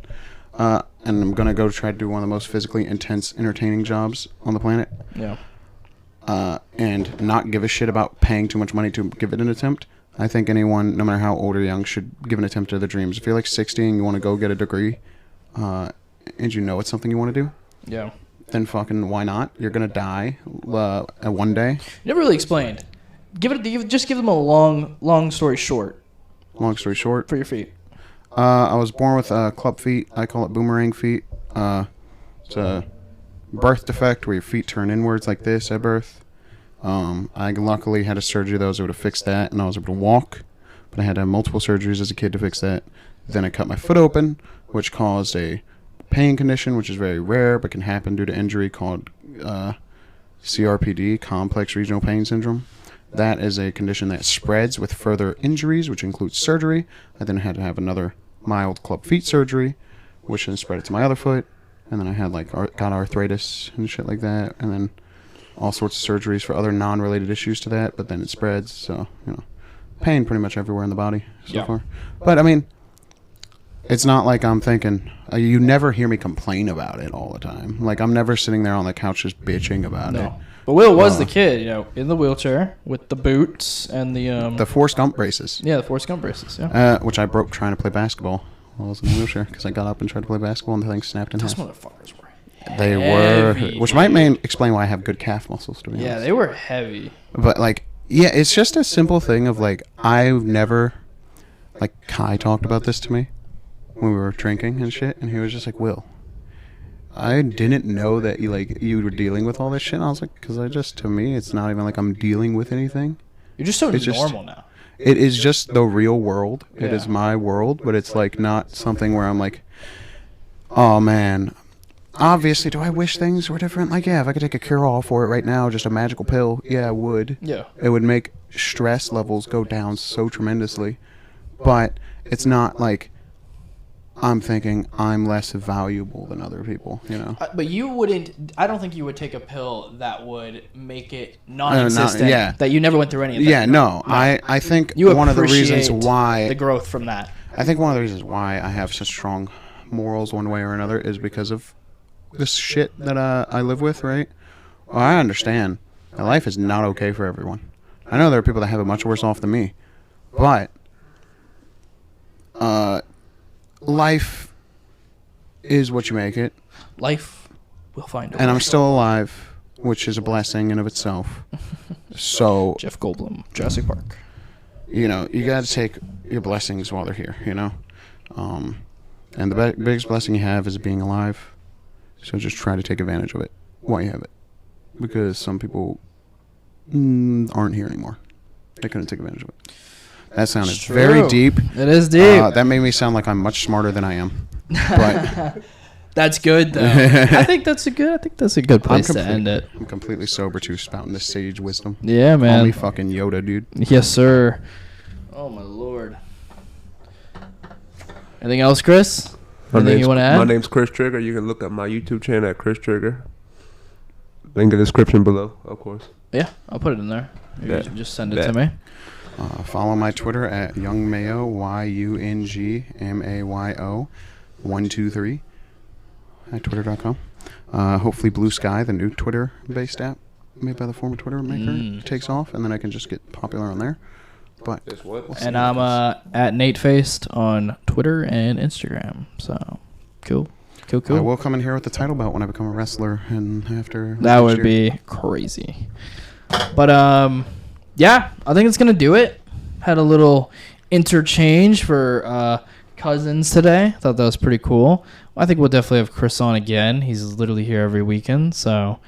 and I'm going to go try to do one of the most physically intense, entertaining jobs on the planet, Yeah. And not give a shit about paying too much money to give it an attempt, I think anyone, no matter how old or young, should give an attempt to their dreams. If you're like 60 and you want to go get a degree, and you know it's something you want to do, Yeah. then fucking why not? You're going to die one day. You never really explained. Just give them a long story short Long story short. for your feet. I was born with club feet. I call it boomerang feet. It's a birth defect where your feet turn inwards like this at birth. I luckily had a surgery that was able to fix that, and I was able to walk. But I had to have multiple surgeries as a kid to fix that. Then I cut my foot open, which caused a pain condition, which is very rare but can happen due to injury, called CRPD, Complex Regional Pain Syndrome. That is a condition that spreads with further injuries, which includes surgery. I then had to have another mild club feet surgery, which then spread it to my other foot. And then I had got arthritis and shit like that. And then all sorts of surgeries for other non-related issues to that. But then it spreads. So, pain pretty much everywhere in the body so far. But, I mean, it's not like I'm thinking, you never hear me complain about it all the time. Like, I'm never sitting there on the couch just bitching about it. But Will was the kid, in the wheelchair with the boots and the Forrest Gump braces. Yeah, the Forrest Gump braces, yeah. Which I broke trying to play basketball while I was in the wheelchair because I got up and tried to play basketball and the thing snapped in half. Those motherfuckers were They heavy, were, which might explain why I have good calf muscles, to be honest. Yeah, they were heavy. But, it's just a simple thing of, I've never, Kai talked about this to me when we were drinking and shit, and he was just like, Will, I didn't know that you were dealing with all this shit. And I was like, because to me, it's not even like I'm dealing with anything. You're just so normal now. It is just the real world. Yeah. It is my world, but it's not something where I'm like, oh man, obviously, do I wish things were different? Yeah, if I could take a cure-all for it right now, just a magical pill, yeah, I would. Yeah. It would make stress levels go down so tremendously. But it's not like I'm thinking I'm less valuable than other people, But you wouldn't. I don't think you would take a pill that would make it non-existent. yeah. That you never went through any of that. Yeah, no. I think You one of the reasons appreciate why the growth from that. I think one of the reasons why I have such strong morals one way or another is because of this shit that I live with, right? Well, I understand that life is not okay for everyone. I know there are people that have it much worse off than me, but life is what you make it. Life will find a way. And I'm still alive, which is a blessing in of itself. So Jeff Goldblum, Jurassic Park. You got to take your blessings while they're here, And the biggest blessing you have is being alive. So just try to take advantage of it while you have it. Because some people aren't here anymore. They couldn't take advantage of it. That sounded very deep. It is deep. That made me sound like I'm much smarter than I am. But that's good though. I think that's a good place to end it. I'm completely sober too, spouting this sage wisdom. Yeah, man. Call me fucking Yoda, dude. Yes, sir. Oh my lord. Anything else, Chris? Anything you want to add? My name's Chris Trigger. You can look up my YouTube channel at Chris Trigger. Link in the description below, of course. Yeah, I'll put it in there. You Yeah. just send it to me. Follow my Twitter at YoungMayo, YUNGMAYO 123 at twitter.com. Hopefully Blue Sky, the new Twitter-based app made by the former Twitter maker, takes off, and then I can just get popular on there. But And I'm at Nate Faced on Twitter and Instagram. So cool. I will come in here with the title belt when I become a wrestler, and after that would be crazy. But yeah, I think it's gonna do it. Had a little interchange for cousins today. Thought that was pretty cool. I think we'll definitely have Chris on again. He's literally here every weekend, so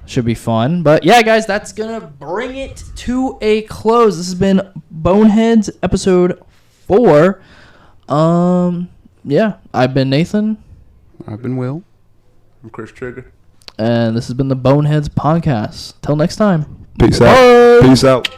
should be fun. But yeah, guys, that's gonna bring it to a close. This has been Boneheads episode 4. Yeah, I've been Nathan. I've been Will. I'm Chris Trigger. And this has been the Boneheads podcast. Till next time. Peace out. Peace out.